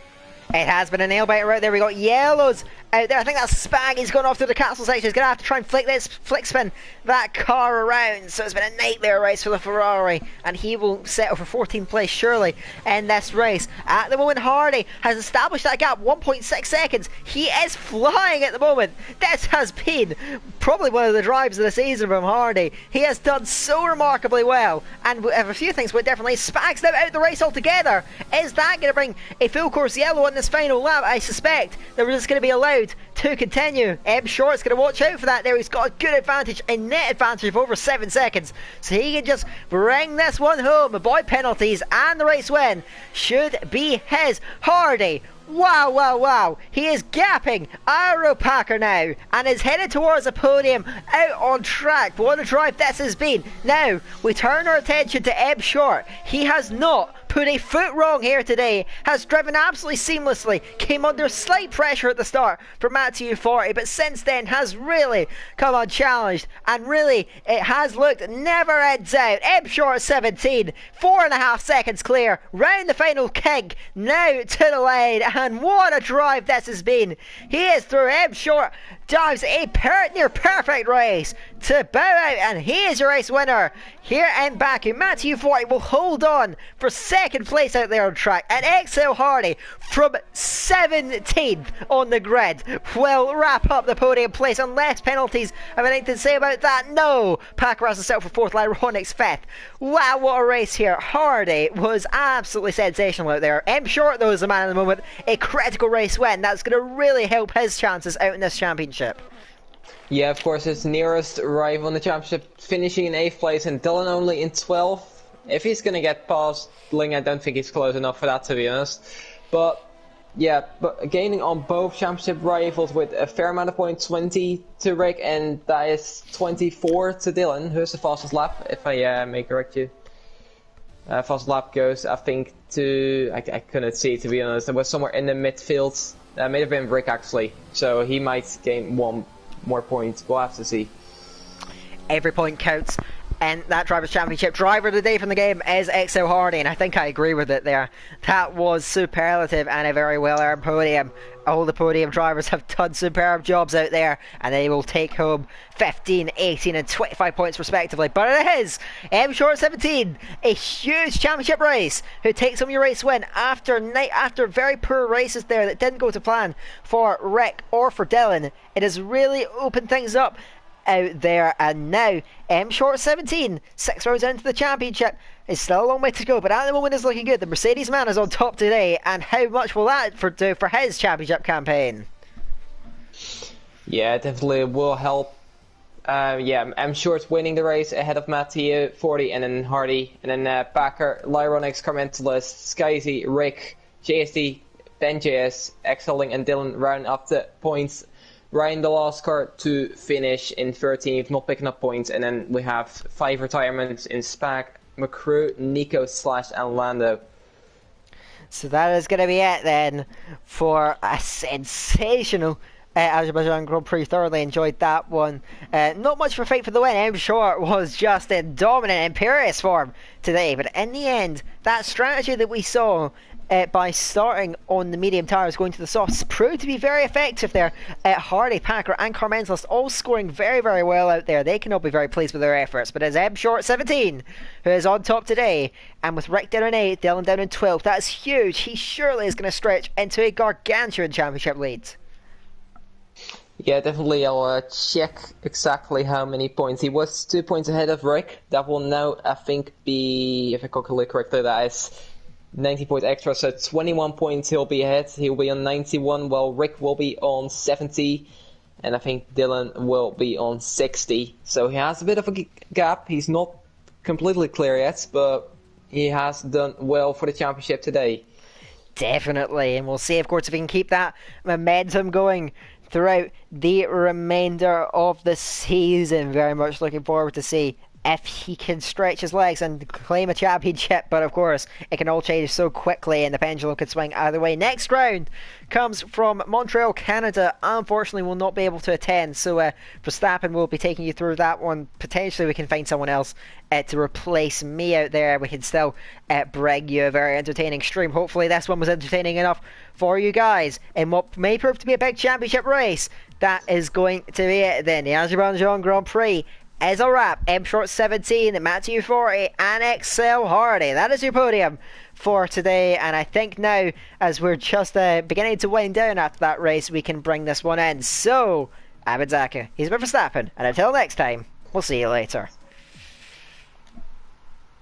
It has been a nail biter right there. We got yellows out there. I think that's Spag. He's gone off to the castle section. He's going to have to try and flick spin that car around. So it's been a nightmare race for the Ferrari. And he will settle for 14th place, surely, in this race. At the moment, Hardy has established that gap, 1.6 seconds. He is flying at the moment. This has been probably one of the drives of the season from Hardy. He has done so remarkably well. And we have a few things, but definitely Spag's now out the race altogether. Is that going to bring a full course yellow on this final lap? I suspect that we're just going to be allowed to continue. M Short's going to watch out for that there. He's got a good advantage, a net advantage of over 7 seconds. So he can just bring this one home. Avoid penalties and the race win should be his. Hardy. Wow, wow, wow. He is gapping Aeropacker now and is headed towards a podium out on track. What a drive this has been. Now, we turn our attention to Eb Short. He has not put a foot wrong here today, has driven absolutely seamlessly, came under slight pressure at the start for Matthew 40, but since then has really come unchallenged, and really it has looked never ends out. Eb Short 17, 4.5 seconds clear, round the final kink, now to the line, and what a drive this has been. He is through. Eb Short drives a near perfect race to bow out, and he is your race winner here in Baku. Matthew 40 will hold on for second place out there on track, and Excel Hardy from 17th on the grid will wrap up the podium place unless penalties have anything to say about that. No, Packer has himself for 4th, Lyronix 5th. Wow, what a race here. Hardy was absolutely sensational out there. M Short though is the man at the moment. A critical race win that's going to really help his chances out in this championship. Yeah, of course, his nearest rival in the championship finishing in 8th place, and Dylan only in 12th. If he's going to get past Ling, I don't think he's close enough for that, to be honest. But yeah, but gaining on both championship rivals with a fair amount of points, 20 to Rick, and that is 24 to Dylan. Who's the fastest lap, if I may correct you? Fastest lap goes, I think, to... I couldn't see, to be honest. It was somewhere in the midfield. That may have been Rick, actually. So he might gain 1 more points. We'll have to see. Every point counts. And that Drivers' Championship driver of the day from the game is Excel Hardy, and I think I agree with it there. That was superlative and a very well earned podium. All the podium drivers have done superb jobs out there, and they will take home 15, 18 and 25 points respectively. But it is M Short 17, a huge championship race, who takes home your race win after very poor races there that didn't go to plan for Rick or for Dylan. It has really opened things up out there, and now M Short 17, 6 rounds into the championship, is still a long way to go, but at the moment is looking good. The Mercedes man is on top today, and how much will that do for his championship campaign? Yeah, definitely will help. Yeah, M Short's winning the race ahead of Matthew 40, and then Hardy, and then Packer, Lyronix, Carmentalist, Skyzy, Rick, JSD, Ben JS, Excelling, and Dylan round up the points. Ryan the last car to finish in 13th, not picking up points, and then we have 5 retirements in Spag, McCrew, Nico, Slash, and Lando. So that is going to be it then for a sensational Azerbaijan Grand Prix. Thoroughly enjoyed that one. Not much of a fight for the win. M Short was just in dominant, imperious form today, but in the end, that strategy that we saw by starting on the medium tires, going to the softs, proved to be very effective there. Hardy, Packer and Carmentalist all scoring very, very well out there. They cannot be very pleased with their efforts, but it's M Short 17 who is on top today, and with Rick down in 8th, Dylan down in 12th, that is huge. He surely is going to stretch into a gargantuan championship lead. Yeah, definitely. I'll check exactly how many points. He was 2 points ahead of Rick. That will now, I think, be, if I calculate correctly, that is 90 points extra, so 21 points he'll be ahead. He'll be on 91, while Rick will be on 70, and I think Dylan will be on 60. So he has a bit of a gap. He's not completely clear yet, but he has done well for the championship today. Definitely, and we'll see, of course, if he can keep that momentum going throughout the remainder of the season. Very much looking forward to see if he can stretch his legs and claim a championship, but of course it can all change so quickly and the pendulum could swing either way. Next round comes from Montreal, Canada. Unfortunately will not be able to attend, so Verstappen will be taking you through that one. Potentially we can find someone else to replace me out there. We can still bring you a very entertaining stream. Hopefully this one was entertaining enough for you guys in what may prove to be a big championship race. That is going to be it then. The Azerbaijan Grand Prix is a wrap. M Short 17, Matthew 40, and Excel Hardy. That is your podium for today. And I think now, as we're just beginning to wind down after that race, we can bring this one in. So, Abed Zaka, he's been Verstappen, and until next time, we'll see you later.